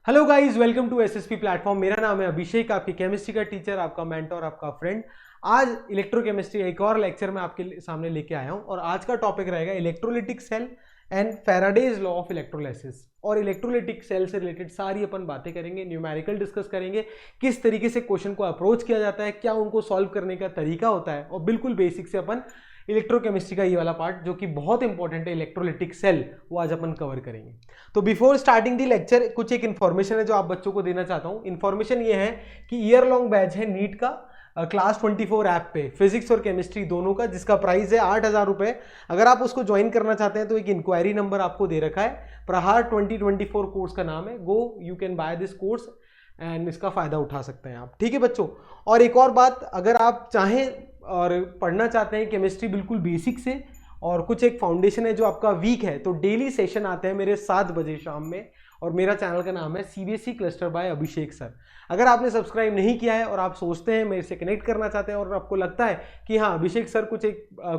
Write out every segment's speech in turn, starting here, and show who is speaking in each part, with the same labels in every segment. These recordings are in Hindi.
Speaker 1: Hello guys, welcome to SSP platform. मेरा नाम है अभिषेक, आपकी केमिस्ट्री का टीचर, आपका मेंटर, आपका फ्रेंड। आज इलेक्ट्रोकेमिस्ट्री एक और लेक्चर में आपके सामने लेके आया हूं और आज का टॉपिक रहेगा electrolytic cell and Faraday's law of electrolysis. और इलेक्ट्रोलिटिक सेल से रिलेटेड सारी अपन बातें करेंगे, न्यूमेरिकल डिस्कस करेंगे, किस तरीके से क्वेश्चन को अप्रोच किया जाता है, क्या उनको सॉल्व करने का तरीका होता है, और बिल्कुल बेसिक से अपन इलेक्ट्रोकेमिस्ट्री का ये वाला पार्ट जो कि बहुत इंपॉर्टेंट है, इलेक्ट्रोलिटिक सेल, वो आज अपन कवर करेंगे। तो बिफोर स्टार्टिंग दी लेक्चर कुछ एक इन्फॉर्मेशन है जो आप बच्चों को देना चाहता हूं। इन्फॉर्मेशन ये है कि ईयर लॉन्ग बैच है नीट का क्लास 24 ऐप पे, फिजिक्स और केमिस्ट्री दोनों का, जिसका प्राइस है 8,000 रुपये। अगर आप उसको ज्वाइन करना चाहते हैं तो एक इंक्वायरी नंबर आपको दे रखा है, प्रहार 2024 कोर्स का नाम है। Go you can by this course and इसका फायदा उठा सकते हैं आप, ठीक है बच्चों। और एक और बात, अगर आप चाहें और पढ़ना चाहते हैं केमिस्ट्री बिल्कुल बेसिक से और कुछ एक फाउंडेशन है जो आपका वीक है, तो डेली सेशन आते हैं मेरे 7 बजे शाम में, और मेरा चैनल का नाम है सीबीएसई क्लस्टर बाय अभिषेक सर। अगर आपने सब्सक्राइब नहीं किया है और आप सोचते हैं मेरे से कनेक्ट करना चाहते हैं और आपको लगता है कि हाँ अभिषेक सर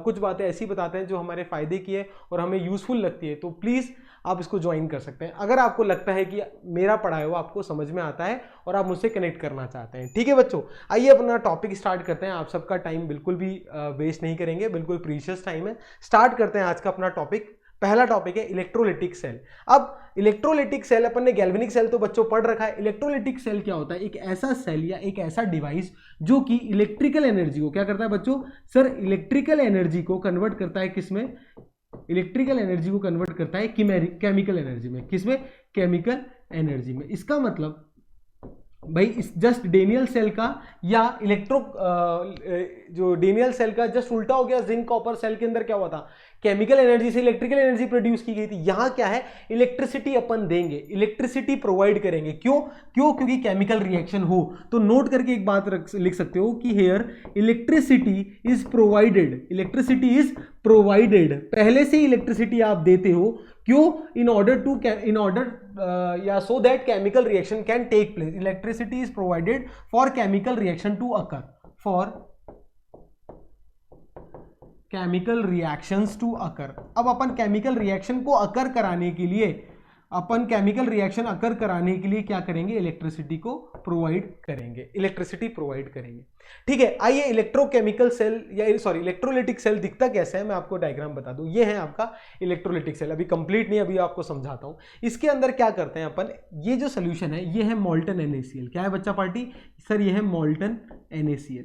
Speaker 1: कुछ बातें ऐसी बताते हैं जो हमारे फायदे की है और हमें यूजफुल लगती है, तो प्लीज़ आप इसको ज्वाइन कर सकते हैं। अगर आपको लगता है कि मेरा पढ़ाया हुआ आपको समझ में आता है और आप मुझसे कनेक्ट करना चाहते हैं, ठीक है बच्चों। आइए अपना टॉपिक स्टार्ट करते हैं। आप सबका टाइम बिल्कुल भी वेस्ट नहीं करेंगे, बिल्कुल प्रीशियस टाइम है। स्टार्ट करते हैं आज का अपना टॉपिक। पहला टॉपिक है इलेक्ट्रोलिटिक सेल। अब इलेक्ट्रोलिटिक सेल, अपन ने गैल्वेनिक सेल तो बच्चों पढ़ रखा है। इलेक्ट्रोलिटिक सेल क्या होता है? एक ऐसा सेल या एक ऐसा डिवाइस जो कि इलेक्ट्रिकल एनर्जी को क्या करता है बच्चों? सर, इलेक्ट्रिकल एनर्जी को कन्वर्ट करता है किसमें? इलेक्ट्रिकल एनर्जी को कन्वर्ट करता है केमिकल एनर्जी में। किसमें? केमिकल एनर्जी में। इसका मतलब भाई इस जस्ट डेनियल सेल का या जो डेनियल सेल का जस्ट उल्टा हो गया। जिंक कॉपर सेल के अंदर क्या हुआ था? केमिकल एनर्जी से इलेक्ट्रिकल एनर्जी प्रोड्यूस की गई थी। यहां क्या है? इलेक्ट्रिसिटी अपन देंगे, इलेक्ट्रिसिटी प्रोवाइड करेंगे। क्यों? क्योंकि केमिकल रिएक्शन हो। तो नोट करके एक बात लिख सकते हो कि here electricity is provided. Electricity is provided, पहले से ही इलेक्ट्रिसिटी आप देते हो। क्यों? इन ऑर्डर या so that chemical reaction can take place. Electricity is provided for chemical reaction to occur, for chemical reactions to occur. अब अपन केमिकल रिएक्शन को अकर कराने के लिए क्या करेंगे? इलेक्ट्रिसिटी को प्रोवाइड करेंगे, इलेक्ट्रिसिटी प्रोवाइड करेंगे, ठीक है। आइए इलेक्ट्रोकेमिकल सेल इलेक्ट्रोलिटिक सेल दिखता कैसा है, मैं आपको डायग्राम बता दूं। ये है आपका इलेक्ट्रोलिटिक सेल। अभी कंप्लीट नहीं, अभी आपको समझाता हूं। इसके अंदर क्या करते हैं अपन? ये जो सोल्यूशन है ये है मोल्टन NaCl। क्या है बच्चा पार्टी? सर ये है मोल्टन NaCl।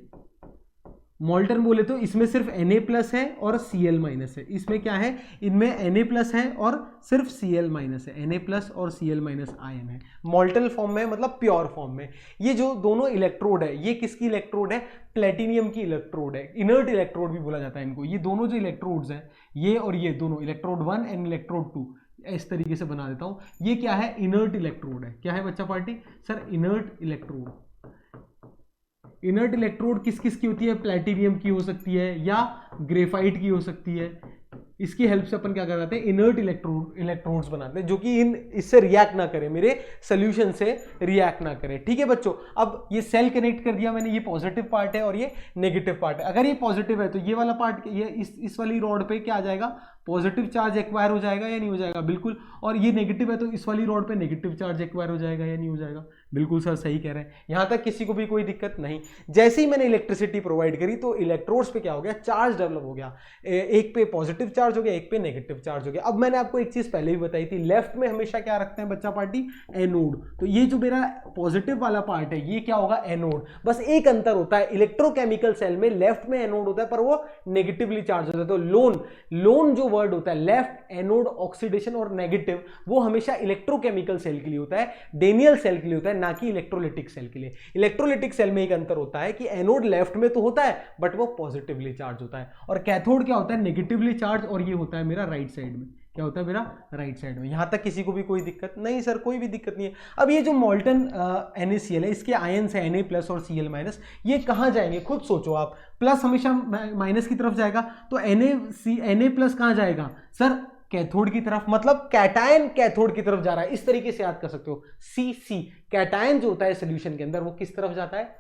Speaker 1: मोल्टन बोले तो इसमें सिर्फ Na+ है और Cl- है। इसमें क्या है? इनमें Na+ है और सिर्फ Cl- है। Na+ और Cl- आयन है मोल्टन फॉर्म में, मतलब प्योर फॉर्म में। ये जो दोनों इलेक्ट्रोड है, ये किसकी इलेक्ट्रोड है? प्लेटिनियम की इलेक्ट्रोड है। इनर्ट इलेक्ट्रोड भी बोला जाता है इनको। ये दोनों जो इलेक्ट्रोड्स हैं, ये और ये दोनों, इलेक्ट्रोड 1 एंड इलेक्ट्रोड 2, इस तरीके से बना देता हूं। ये क्या है? इनर्ट इलेक्ट्रोड है। क्या है बच्चा party? Sir inert electrode. Inert electrode किस किस की होती है? प्लैटिनियम की हो सकती है या ग्रेफाइट की हो सकती है। इसकी हेल्प से अपन क्या करते हैं? इनर्ट इलेक्ट्रोड्स बनाते हैं जो कि इससे रिएक्ट ना करें, मेरे सोल्यूशन से रिएक्ट ना करें, ठीक है बच्चों। अब ये सेल कनेक्ट कर दिया मैंने, ये पॉजिटिव पार्ट है और ये नेगेटिव पार्ट है। अगर ये पॉजिटिव है तो ये वाला पार्ट, ये इस वाली रॉड पे क्या आ जाएगा? पॉजिटिव चार्ज एक्वायर हो जाएगा या नहीं हो जाएगा? बिल्कुल। और ये नेगेटिव है तो इस वाली रॉड पे नेगेटिव चार्ज एक्वायर हो जाएगा या नहीं हो जाएगा? बिल्कुल सर, सही कह रहे हैं। यहां तक किसी को भी कोई दिक्कत नहीं। जैसे ही मैंने इलेक्ट्रिसिटी प्रोवाइड करी तो इलेक्ट्रोड्स पे क्या हो गया? चार्ज डेवलप हो गया। एक पे पॉजिटिव चार्ज हो गया, एक पे नेगेटिव चार्ज हो गया। अब मैंने आपको एक चीज पहले भी बताई थी, लेफ्ट में हमेशा क्या रखते हैं बच्चा पार्टी? एनोड। तो ये जो मेरा पॉजिटिव वाला पार्ट है ये क्या होगा? एनोड। बस एक अंतर होता है, इलेक्ट्रोकेमिकल सेल में लेफ्ट में एनोड होता है पर वो नेगेटिवली चार्ज होता है। तो लोन जो वर्ड होता है, लेफ्ट, एनोड, ऑक्सीडेशन और नेगेटिव, वो हमेशा इलेक्ट्रोकेमिकल सेल के लिए होता है, डेनियल सेल के लिए होता है, ना कि इलेक्ट्रोलिटिक सेल के लिए। इलेक्ट्रोलिटिक सेल में एक अंतर होता है कि एनोड लेफ्ट में तो होता है बट वो पॉजिटिवली चार्ज होता है, और कैथोड क्या होता है? नेगेटिवली चार्ज, और ये होता है मेरा राइट साइड में। क्या होता है मेरा? राइट साइड में। यहां तक किसी को भी कोई दिक्कत नहीं? सर कोई भी दिक्कत नहीं है। अब ये जो मोल्टन NaCl है, इसके आयन्स है Na+ और Cl-, ये कहां जाएंगे? खुद सोचो आप। प्लस हमेशा माइनस की तरफ जाएगा, तो Na+ कहां जाएगा? सर कैथोड की तरफ, मतलब कैटायन कैथोड की तरफ जा रहा है। इस तरीके से याद कर सकते हो। Cc कैटायन जो होता है सोल्यूशन के अंदर, वो किस तरफ जाता है?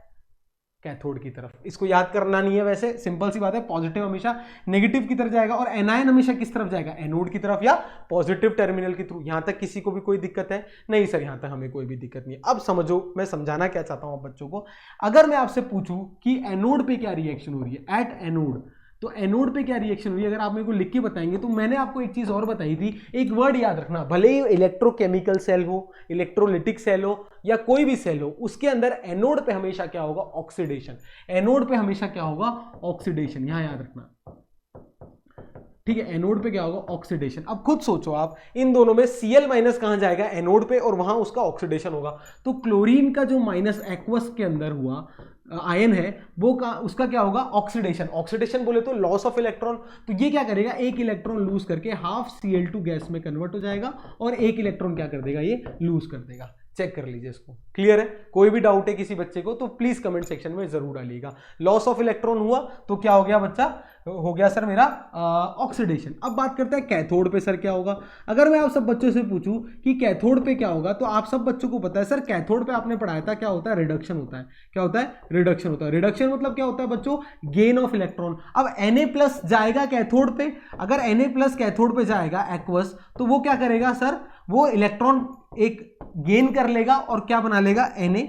Speaker 1: कैथोड की तरफ। इसको याद करना नहीं है, वैसे सिंपल सी बात है, पॉजिटिव हमेशा नेगेटिव की तरफ जाएगा और एनायन हमेशा किस तरफ जाएगा, एनोड की तरफ या पॉजिटिव टर्मिनल के थ्रू। यहां तक किसी को भी कोई दिक्कत है? नहीं सर, यहां तक हमें कोई भी दिक्कत नहीं है। अब समझो मैं समझाना क्या चाहता हूं आप बच्चों को। अगर मैं आपसे पूछूं कि एनोड पे क्या रिएक्शन हो रही है, एट एनोड, तो एनोड पे क्या रिएक्शन हुई, अगर आप मेरे को लिख के बताएंगे। तो मैंने आपको एक चीज और बताई थी, एक वर्ड याद रखना, भले ही इलेक्ट्रोकेमिकल सेल हो, इलेक्ट्रोलिटिक सेल हो या कोई भी सेल हो, उसके अंदर एनोड पे हमेशा क्या होगा, ऑक्सीडेशन। एनोड पे हमेशा क्या होगा, ऑक्सीडेशन, यहां याद रखना, ठीक है। एनोड पे क्या होगा, ऑक्सीडेशन। अब खुद सोचो आप, इन दोनों में Cl माइनस कहां जाएगा, एनोड पे, और वहां उसका ऑक्सीडेशन होगा। तो क्लोरीन का जो माइनस एक्वस के अंदर हुआ आयन है, वो का उसका क्या होगा, ऑक्सीडेशन। ऑक्सीडेशन बोले तो लॉस ऑफ इलेक्ट्रॉन। तो ये क्या करेगा, एक इलेक्ट्रॉन लूज करके हाफ Cl2 गैस में कन्वर्ट हो जाएगा और एक इलेक्ट्रॉन क्या कर देगा, ये लूज कर देगा। चेक कर लीजिए इसको, क्लियर है? कोई भी डाउट है किसी बच्चे को तो प्लीज कमेंट सेक्शन में जरूर डालिएगा। लॉस ऑफ इलेक्ट्रॉन हुआ तो क्या हो गया बच्चा, हो गया सर मेरा ऑक्सीडेशन। अब बात करते हैं कैथोड पे सर क्या होगा। अगर मैं आप सब बच्चों से पूछूं कि कैथोड पे क्या होगा, तो आप सब बच्चों को पता है सर, कैथोड पे आपने पढ़ाया था क्या होता है, रिडक्शन होता है। क्या होता है, रिडक्शन होता है। रिडक्शन मतलब क्या होता है बच्चों, गेन ऑफ इलेक्ट्रॉन। अब Na+ जाएगा कैथोड पे, अगर Na+ कैथोड पे जाएगा एक्वस, तो वो क्या करेगा सर, वो इलेक्ट्रॉन एक गेन कर लेगा और क्या बना लेगा, Na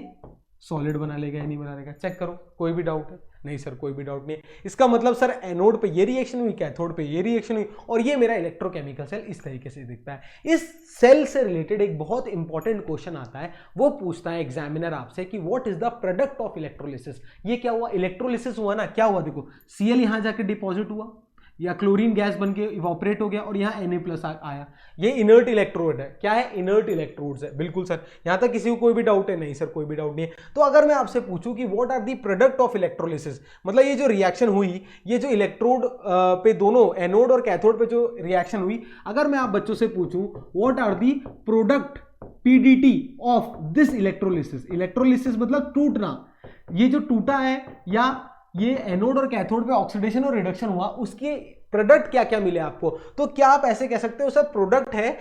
Speaker 1: सॉलिड बना लेगा, नहीं बना लेगा। चेक करो, कोई भी डाउट है? नहीं सर, कोई भी डाउट नहीं है। इसका मतलब सर एनोड पे ये रिएक्शन हुई, कैथोड पे ये रिएक्शन हुई, और ये मेरा इलेक्ट्रोकेमिकल सेल इस तरीके से दिखता है। इस सेल से रिलेटेड एक बहुत इंपॉर्टेंट क्वेश्चन आता है, वो पूछता है एग्जामिनर आपसे कि what is the product of electrolysis. ये क्या हुआ, इलेक्ट्रोलिसिस हुआ ना, क्या हुआ देखो, Cl यहां जाके डिपॉजिट हुआ या क्लोरीन गैस बनके इवोपरेट हो गया और यहाँ Na+ आया। ये इनर्ट इलेक्ट्रोड है। क्या है, इनर्ट इलेक्ट्रोड्स है। बिल्कुल सर, यहां तक किसी को कोई भी डाउट है? नहीं सर, कोई भी डाउट नहीं है। तो अगर मैं आपसे पूछूं कि what are the product of electrolysis, मतलब ये जो रिएक्शन हुई, ये जो इलेक्ट्रोड पे दोनों एनोड और कैथोड पे जो रिएक्शन हुई, अगर मैं आप बच्चों से पूछूं what are the product PDT of this electrolysis. Electrolysis मतलब टूटना, ये जो टूटा है या ये एनोड और कैथोड पे ऑक्सीडेशन और रिडक्शन हुआ, उसके प्रोडक्ट क्या क्या मिले आपको। तो क्या आप ऐसे कह सकते हो सर, प्रोडक्ट है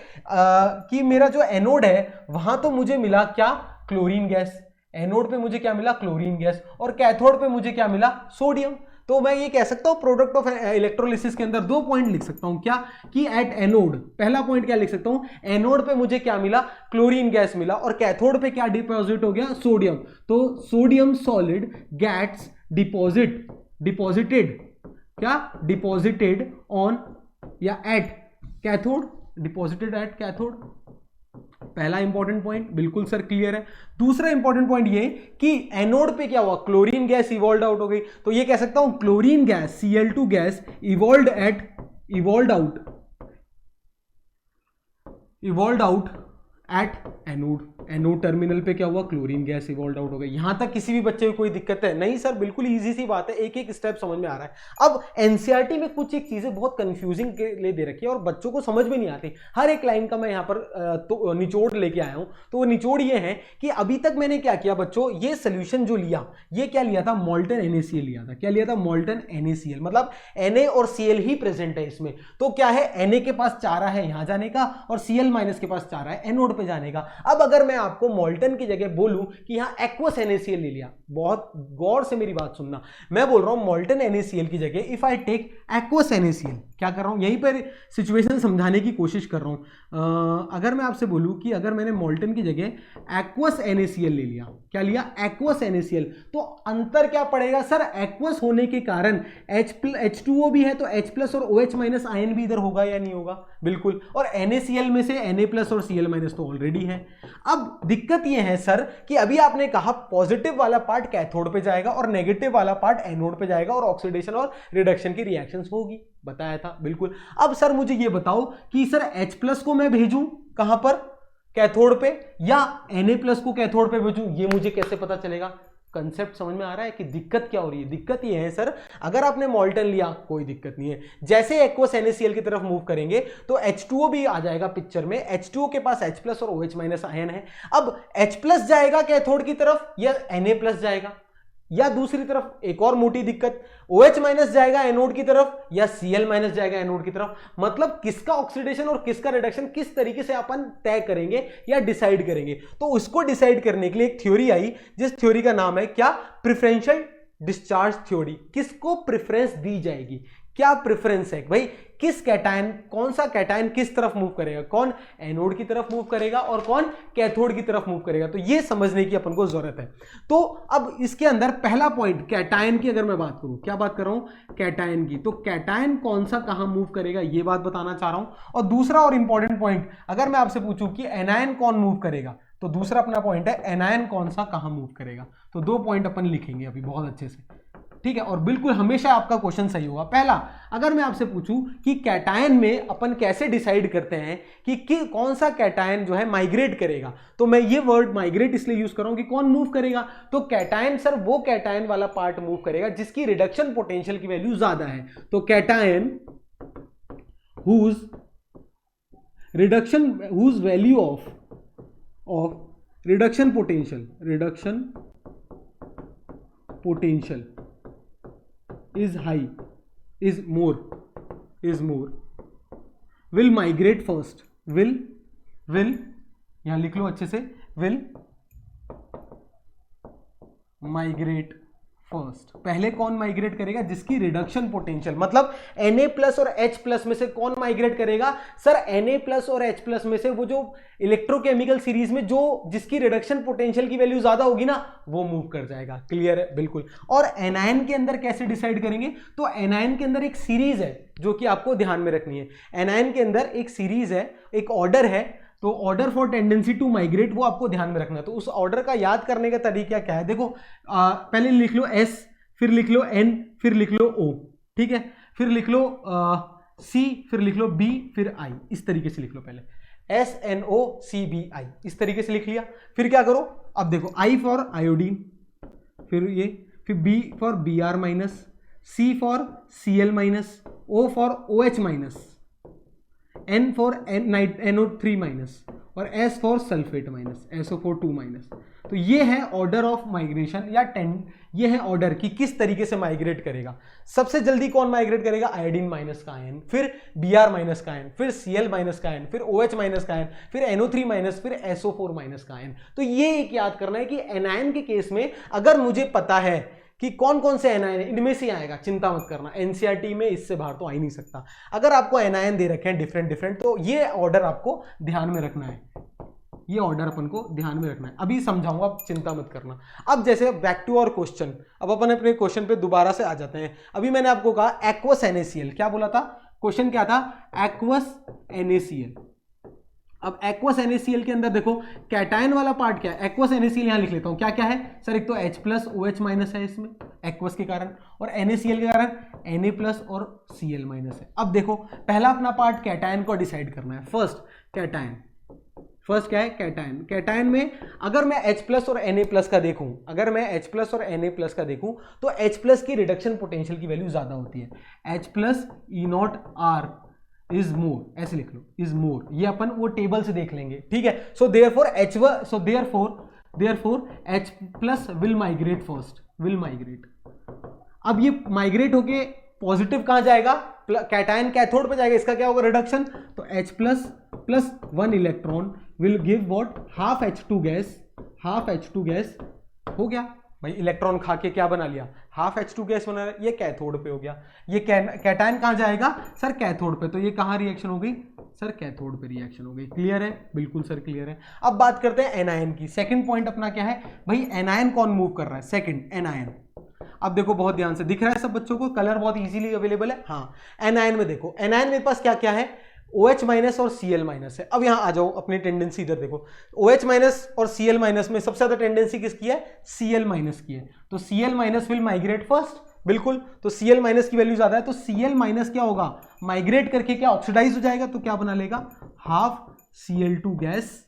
Speaker 1: कि मेरा जो एनोड है वहां तो मुझे मिला क्या, क्लोरीन गैस। एनोड पे मुझे क्या मिला, क्लोरीन गैस, और कैथोड पे मुझे क्या मिला, सोडियम। तो मैं ये कह सकता हूं प्रोडक्ट ऑफ इलेक्ट्रोलिसिस के अंदर 2 पॉइंट लिख सकता हूं, क्या कि एट एनोड, पहला पॉइंट क्या लिख सकता हूं, एनोड पे मुझे क्या मिला, क्लोरीन गैस मिला, और कैथोड पे क्या डिपॉजिट हो गया, सोडियम। तो सोडियम सॉलिड गेट्स डिपॉजिटेड क्या, डिपॉजिटेड ऑन या at cathode, deposited at cathode. पहला इंपॉर्टेंट पॉइंट, बिल्कुल सर क्लियर है। दूसरा इंपॉर्टेंट पॉइंट ये कि एनोड पे क्या हुआ, क्लोरीन गैस इवॉल्व आउट हो गई। तो ये कह सकता हूं chlorine gas Cl2 gas evolve out at anode. Anode terminal पे क्या हुआ, क्लोरीन गैस इवॉल्व आउट हो गई। यहां तक किसी भी बच्चे को कोई दिक्कत है? नहीं सर, बिल्कुल इजी सी बात है, एक एक स्टेप समझ में आ रहा है। अब एनसीईआरटी में कुछ एक चीजें बहुत कंफ्यूजिंग के लिए दे रखी है और बच्चों को समझ में नहीं आती। हर एक लाइन का मैं यहां पर तो निचोड़ लेके आया हूं। तो वो निचोड़ ये है कि अभी तक मैंने क्या किया बच्चों, ये सोल्यूशन जो लिया, ये क्या लिया था, मोल्टन NaCl लिया था। क्या लिया था, मोल्टन NaCl, मतलब Na और Cl ही प्रेजेंट है इसमें। तो क्या है, Na के पास चारा है यहां जाने का और Cl- के पास चारा है एनोड पे जाने का। अब अगर मैं आपको मोल्टन की जगह बोलूं कि यहां एक्वस NaCl ले लिया, बहुत गौर से मेरी बात सुनना, मैं बोल रहा हूं मोल्टन NaCl की जगह if I take aqueous NaCl, क्या कर रहा हूं, यहीं पर सिचुएशन समझाने की कोशिश कर रहा हूं। अगर मैं आपसे बोलूं कि अगर मैंने मोल्टन की जगह एक्वस NaCl ले लिया, क्या लिया, एक्वस NaCl, तो अंतर क्या पड़ेगा सर, एक्वस होने के कारण H2O भी है तो H+ और OH- आयन भी इधर होगा या नहीं होगा, बिल्कुल। और NaCl में से Na+ और Cl- तो ऑलरेडी है। अब दिक्कत यह है सर कि अभी आपने कहा पॉजिटिव वाला पार्ट कैथोड पे जाएगा और नेगेटिव वाला पार्ट एनोड पे जाएगा और ऑक्सीडेशन और रिडक्शन की रिएक्शंस होगी, बताया था, बिल्कुल। अब सर मुझे ये बताओ कि सर H+ को मैं भेजूं कहां पर, कैथोड पे, या Na+ को कैथोड पे भेजूं, ये मुझे कैसे पता चलेगा। कंसेप्ट समझ में आ रहा है कि दिक्कत क्या हो रही है। दिक्कत ये है सर, अगर आपने मोल्टन लिया कोई दिक्कत नहीं है, जैसे एक्वस NaCl की तरफ मूव करेंगे तो H2O भी आ जाएगा पिक्चर में। H2O के पास H+ और OH- आयन है। अब H+ जाएगा कैथोड की तरफ या Na+ जाएगा, या दूसरी तरफ एक और मोटी दिक्कत, OH- जाएगा एनोड की तरफ या Cl- जाएगा एनोड की तरफ। मतलब किसका ऑक्सीडेशन और किसका रिडक्शन किस तरीके से अपन तय करेंगे या डिसाइड करेंगे। तो उसको डिसाइड करने के लिए एक थ्योरी आई, जिस थ्योरी का नाम है क्या, प्रेफरेंशियल डिस्चार्ज थ्योरी किसको प्रेफरेंस दी जाएगी, क्या प्रेफरेंस है भाई, किस कैटायन, कौन सा कैटायन किस तरफ मूव करेगा, कौन एनोड की तरफ मूव करेगा और कौन कैथोड की तरफ मूव करेगा, तो ये समझने की अपन को जरूरत है। तो अब इसके अंदर पहला पॉइंट कैटायन की अगर मैं बात करूं, क्या बात कर रहा हूं, कैटायन की, तो कैटायन कौन सा कहां मूव करेगा ये बात बताना चाह रहा हूं। और दूसरा और इंपॉर्टेंट पॉइंट अगर मैं आपसे पूछूं कि एनायन कौन मूव करेगा, तो दूसरा अपना पॉइंट है एनायन कौन सा कहां मूव करेगा। तो दो पॉइंट अपन लिखेंगे अभी बहुत अच्छे से, ठीक है, और बिल्कुल हमेशा आपका क्वेश्चन सही होगा। पहला, अगर मैं आपसे पूछूं कि कैटायन में अपन कैसे डिसाइड करते हैं कि कौन सा कैटायन जो है माइग्रेट करेगा, तो मैं ये वर्ड माइग्रेट इसलिए यूज कर रहा हूं कि कौन मूव करेगा, तो कैटायन सर वो कैटायन वाला पार्ट मूव करेगा जिसकी रिडक्शन पोटेंशियल की वैल्यू ज्यादा है। तो cation whose value of reduction potential is high, is more will migrate first, will यहां लिख लो अच्छे से, will migrate फर्स्ट। पहले कौन माइग्रेट करेगा, जिसकी रिडक्शन पोटेंशियल, मतलब Na प्लस और H प्लस में से कौन माइग्रेट करेगा, सर Na प्लस और H प्लस में से वो जो इलेक्ट्रोकेमिकल सीरीज में जो जिसकी रिडक्शन पोटेंशियल की वैल्यू ज्यादा होगी ना, वो मूव कर जाएगा। क्लियर है, बिल्कुल। और एनायन के अंदर कैसे डिसाइड करेंगे, तो एनायन के अंदर एक सीरीज है जो कि आपको ध्यान में रखनी है। एनायन के अंदर एक सीरीज है, एक ऑर्डर है, तो order for tendency to migrate वो आपको ध्यान में रखना है। तो उस ऑर्डर का याद करने का तरीका क्या है, देखो पहले लिख लो S, फिर लिख लो N, फिर लिख लो O, ठीक है, फिर लिख लो C, फिर लिख लो B, फिर I, इस तरीके से लिख लो। पहले SNOCBI इस तरीके से लिख लिया। फिर क्या करो, अब देखो I फॉर आयोडीन, फिर ये, फिर B for Br minus, C for Cl minus, O for OH minus, N for NO3 minus और S for sulphate minus, SO4 2 minus. तो ये है ऑर्डर ऑफ माइग्रेशन या ये है ऑर्डर कि किस तरीके से माइग्रेट करेगा। सबसे जल्दी कौन माइग्रेट करेगा, आयोडीन माइनस का आयन, फिर Br माइनस का आयन, फिर Cl माइनस का आयन, फिर OH माइनस का आयन, फिर NO3 माइनस, फिर SO4 माइनस का आयन। तो ये एक याद करना है कि एनायन के केस में अगर मुझे पता है कि कौन कौन से एनायन है, इनमें से आएगा, चिंता मत करना, एनसीईआरटी में इससे बाहर तो आ ही नहीं सकता। अगर आपको एनायन दे रखे हैं डिफरेंट, तो ये ऑर्डर आपको ध्यान में रखना है, ये ऑर्डर अपन को ध्यान में रखना है। अभी समझाऊंगा, आप चिंता मत करना। अब जैसे बैक टू आवर क्वेश्चन, अब अपन अपने क्वेश्चन पे दोबारा से आ जाते हैं। अभी मैंने आपको कहा एक्वस NaCl, क्या बोला था, क्वेश्चन क्या था, एक्वस NaCl। अब एक्वस NaCl के अंदर देखो कैटायन वाला पार्ट क्या है, एक्वस NaCl यहां लिख लेता हूं, क्या क्या है सर, एक तो H प्लस OH माइनस है इसमें एक्वस के कारण, और NaCl के कारण Na प्लस और Cl माइनस है। अब देखो पहला अपना पार्ट कैटायन को डिसाइड करना है। फर्स्ट कैटायन, फर्स्ट क्या है, कैटायन। कैटायन में अगर मैं H प्लस और Na प्लस का देखूं, अगर मैं H प्लस और Na प्लस का देखूं, तो H प्लस की रिडक्शन पोटेंशियल की वैल्यू ज्यादा होती है, H plus E0R is more, ऐसे लिख लो, इज मोर, ये अपन वो टेबल से देख लेंगे, ठीक है। So therefore H plus will migrate first, will migrate. अब ये माइग्रेट होके पॉजिटिव कहां जाएगा, कैटायन कैथोड पे जाएगा, इसका क्या होगा, रिडक्शन। तो H plus plus 1 electron will give what, half H2 gas, half H2 gas हो गया भाई, इलेक्ट्रॉन खा के क्या बना लिया, हाफ H2 गैस बना लिया, ये कैथोड पे हो गया। ये कैटायन कहां जाएगा सर, कैथोड पे, तो ये कहां रिएक्शन हो गई सर, कैथोड पे रिएक्शन हो गई। क्लियर है, बिल्कुल सर क्लियर है। अब बात करते हैं एनायन की। सेकंड पॉइंट अपना क्या है भाई, एनायन कौन मूव कर रहा है, सेकंड एनायन। अब देखो बहुत ध्यान से, दिख रहा है सब बच्चों को, कलर बहुत इजीली अवेलेबल है। हाँ, एनायन में देखो, एनायन मेरे पास क्या क्या है, OH माइनस और Cl माइनस है। अब यहां आ जाओ, अपनी टेंडेंसी इधर देखो, OH माइनस और Cl माइनस में सबसे ज्यादा टेंडेंसी किसकी है, Cl माइनस की है। तो Cl minus will migrate first, बिल्कुल। तो Cl माइनस की वैल्यू ज्यादा है, तो Cl माइनस क्या होगा, माइग्रेट करके क्या ऑक्सीडाइज हो जाएगा, तो क्या बना लेगा, half Cl2 gas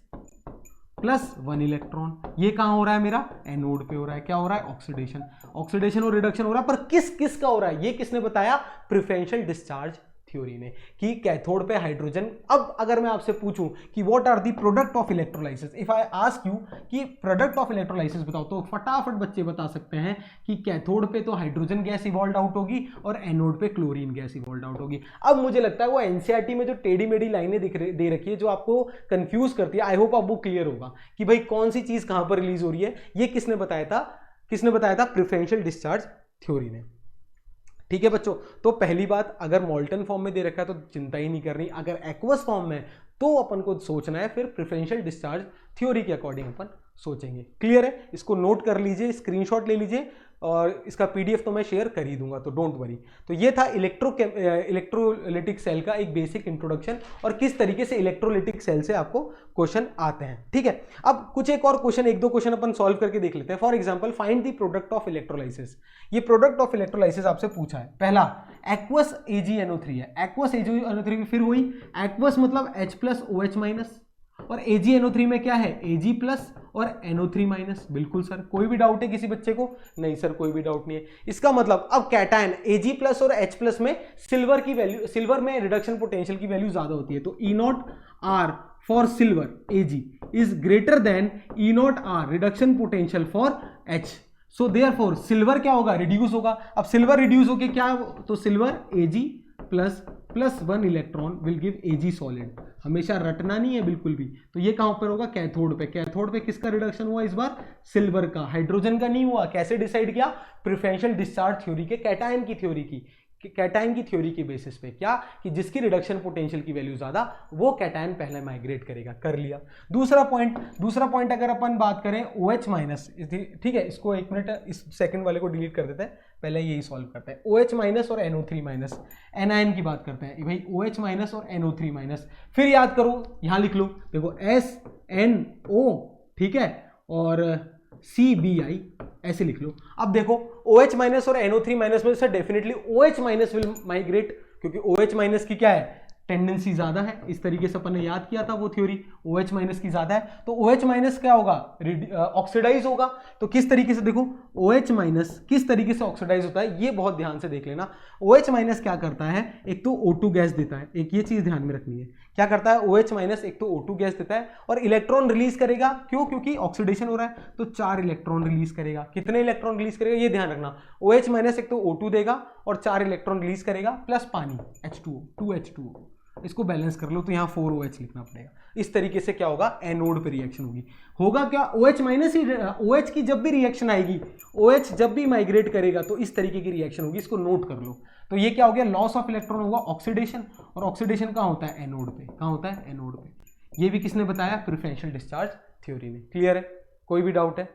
Speaker 1: plus 1 electron. ये कहां हो रहा है, मेरा एनोड पे हो रहा है। क्या हो रहा है, ऑक्सीडेशन, ऑक्सीडेशन और रिडक्शन हो रहा है। पर किस किस का हो रहा है, ये किसने बताया, प्रेफरेंशियल डिस्चार्ज थ्योरी ने, कि कैथोड पे हाइड्रोजन। अब अगर मैं आपसे पूछूं कि what are the product of electrolysis, if I ask you कि प्रोडक्ट ऑफ इलेक्ट्रोलाइसिस बताओ, तो फटाफट बच्चे बता सकते हैं कि कैथोड पे तो हाइड्रोजन गैस इवॉल्व आउट होगी और एनोड पे क्लोरीन गैस इवॉल्व आउट होगी। अब मुझे लगता है वो एनसीईआरटी में जो टेढ़ी मेढ़ी लाइनें दे रखी है, जो आपको कंफ्यूज करती है, आई होप अब वो क्लियर होगा कि भाई कौन सी चीज कहां पर रिलीज हो रही है। ये किसने बताया था, किसने बताया था? प्रेफरेंशियल डिस्चार्ज थ्योरी ने। ठीक है बच्चों, तो पहली बात, अगर मोल्टन फॉर्म में दे रखा है तो चिंता ही नहीं करनी, अगर एक्वस फॉर्म में तो अपन को सोचना है फिर प्रेफरेंशियल डिस्चार्ज थ्योरी के अकॉर्डिंग अपन सोचेंगे। क्लियर है? इसको नोट कर लीजिए, स्क्रीनशॉट ले लीजिए, और इसका पीडीएफ तो मैं शेयर कर ही दूंगा, तो डोंट वरी। तो ये था इलेक्ट्रोलिटिक सेल का एक बेसिक इंट्रोडक्शन, और किस तरीके से इलेक्ट्रोलिटिक सेल से आपको क्वेश्चन आते हैं। ठीक है, अब कुछ एक और क्वेश्चन, एक दो क्वेश्चन अपन सॉल्व करके देख लेते हैं। For example, find the product of electrolysis. ये प्रोडक्ट ऑफ इलेक्ट्रोलाइसिस आपसे पूछा है। पहला एक्वस AgNO3 है, एक्वस AgNO3 फिर वही एक्वस मतलब H+OH- और AgNO3 में क्या है? Ag+ और NO3-। बिल्कुल सर, कोई भी डाउट है किसी बच्चे को? नहीं सर, कोई भी डाउट नहीं है। इसका मतलब अब कैटायन Ag+ और H+ में सिल्वर की वैल्यू, सिल्वर में रिडक्शन पोटेंशियल की वैल्यू ज्यादा होती है, तो E0R for silver Ag is greater than E0R reduction potential for H। So therefore silver क्या होगा? रिड्यूस होगा। अब सिल्वर रिड्यूस होके क्या, तो silver Ag++1 electron will give Ag solid. हमेशा रटना नहीं है बिल्कुल भी। तो ये कहां पर होगा? कैथोड पे। कैथोड पे किसका रिडक्शन हुआ इस बार? सिल्वर का, हाइड्रोजन का नहीं हुआ। कैसे डिसाइड किया? प्रेफरेंशियल डिस्चार्ज थ्योरी के कैटायन की थ्योरी की, कैटायन की थ्योरी के बेसिस पे। क्या कि जिसकी रिडक्शन पोटेंशियल की वैल्यू ज्यादा, वो कैटायन पहले माइग्रेट करेगा। कर लिया। दूसरा पॉइंट अगर अपन बात करें OH-, ठीक है, इसको एक मिनट, इस सेकंड वाले को डिलीट कर देते हैं, पहले यही सॉल्व करते हैं। OH- और NO3-, एनायन की बात करते हैं भाई। OH- और NO3-, फिर याद करो, यहां लिख लो, देखो SNO, ठीक है, और CBI ऐसे लिख लो। अब देखो OH- और NO3- में से डेफिनेटली OH- विल माइग्रेट, क्योंकि OH- की क्या है? टेंडेंसी ज्यादा है। इस तरीके से अपन ने याद किया था वो थ्योरी, OH- की ज्यादा है, तो OH- क्या होगा? ऑक्सीडाइज होगा। तो किस तरीके से देखो, OH- किस तरीके से ऑक्सीडाइज होता है, ये बहुत ध्यान से देख लेना। OH- क्या करता है? एक तो O2 गैस देता है, एक ये चीज ध्यान में रखनी है। क्या करता है? OH- एक तो O2 गैस देता है और इलेक्ट्रॉन रिलीज करेगा। क्यों? क्योंकि ऑक्सीडेशन हो रहा है, तो 4 इलेक्ट्रॉन रिलीज करेगा। कितने इलेक्ट्रॉन रिलीज करेगा ये ध्यान रखना। OH- एक तो O2 देगा और 4 इलेक्ट्रॉन रिलीज करेगा, प्लस पानी H2O, 2H2O। इसको बैलेंस कर लो, तो यहाँ 4OH लिखना पड़ेगा। इस तरीके से क्या होगा? एनोड पे रिएक्शन होगा क्या? OH- ही, OH की जब भी रिएक्शन आएगी, OH जब भी माइग्रेट करेगा तो इस तरीके की रिएक्शन होगी। इसको नोट कर लो। तो ये क्या हो गया? लॉस ऑफ इलेक्ट्रॉन होगा, ऑक्सीडेशन, और ऑक्सीडेशन कहाँ होता है? एनोड पे। कहाँ होता है? एनोड पे। ये भी किसने बताया? प्रेफरेंशियल डिस्चार्ज थ्योरी ने। क्लियर है? कोई भी डाउट है?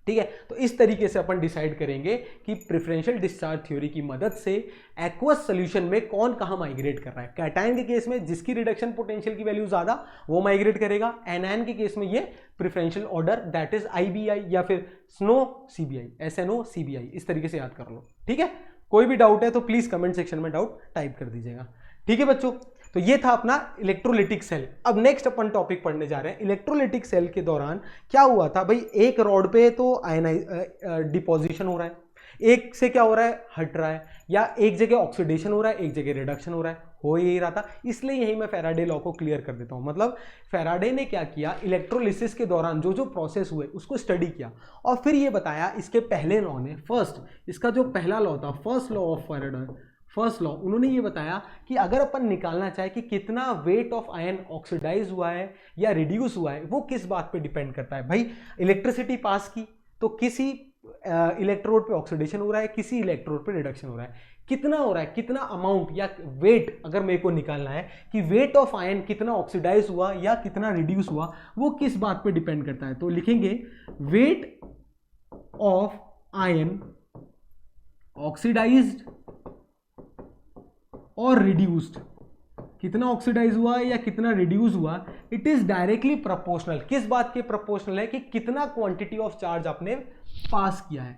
Speaker 1: ठीक है, तो इस तरीके से अपन डिसाइड करेंगे कि प्रेफरेंशियल डिस्चार्ज थ्योरी की मदद से एक्वस सॉल्यूशन में कौन कहां माइग्रेट कर रहा है। कैटायन के केस में जिसकी रिडक्शन पोटेंशियल की वैल्यू ज्यादा, वो माइग्रेट करेगा। एनायन के केस में ये preferential order, that is IBI, या फिर SNO CBI, SNO CBI। इस तरीके से याद कर लो। ठीक है, कोई भी डाउट है तो प्लीज कमेंट सेक्शन में डाउट टाइप कर दीजिएगा। ठीक है बच्चों, तो ये था अपना इलेक्ट्रोलिटिक सेल। अब नेक्स्ट अपन टॉपिक पढ़ने जा रहे हैं। इलेक्ट्रोलिटिक सेल के दौरान क्या हुआ था भाई? एक रॉड पे तो डिपोजिशन हो रहा है, एक से क्या हो रहा है? हट रहा है, या एक जगह ऑक्सीडेशन हो रहा है, एक जगह रिडक्शन हो रहा है, हो यही रहा था। इसलिए यही मैं फैराडे लॉ को क्लियर कर देता हूं। मतलब फैराडे ने क्या किया? इलेक्ट्रोलिसिस के दौरान जो जो प्रोसेस हुए उसको स्टडी किया, और फिर ये बताया इसके पहले लॉ ने, फर्स्ट, इसका जो पहला लॉ था, first law of Faraday, first law, उन्होंने ये बताया कि अगर अपन निकालना चाहे कि कितना वेट ऑफ आयन ऑक्सीडाइज हुआ है या रिड्यूस हुआ है, वो किस बात पे डिपेंड करता है भाई? इलेक्ट्रिसिटी पास की तो किसी इलेक्ट्रोड पे ऑक्सीडेशन हो रहा है, किसी इलेक्ट्रोड पे रिडक्शन हो रहा है। कितना हो रहा है, कितना अमाउंट या वेट अगर मेरे को निकालना है कि वेट ऑफ आयन कितना ऑक्सीडाइज हुआ या कितना रिड्यूस हुआ, वो किस बात पे डिपेंड करता है? तो लिखेंगे वेट ऑफ आयन ऑक्सीडाइज्ड और रिड्यूस्ड, कितना ऑक्सीडाइज हुआ या कितना रिड्यूस हुआ, इट इज डायरेक्टली प्रोपोर्शनल। किस बात के प्रोपोर्शनल है? कि कितना क्वांटिटी ऑफ चार्ज आपने पास किया है,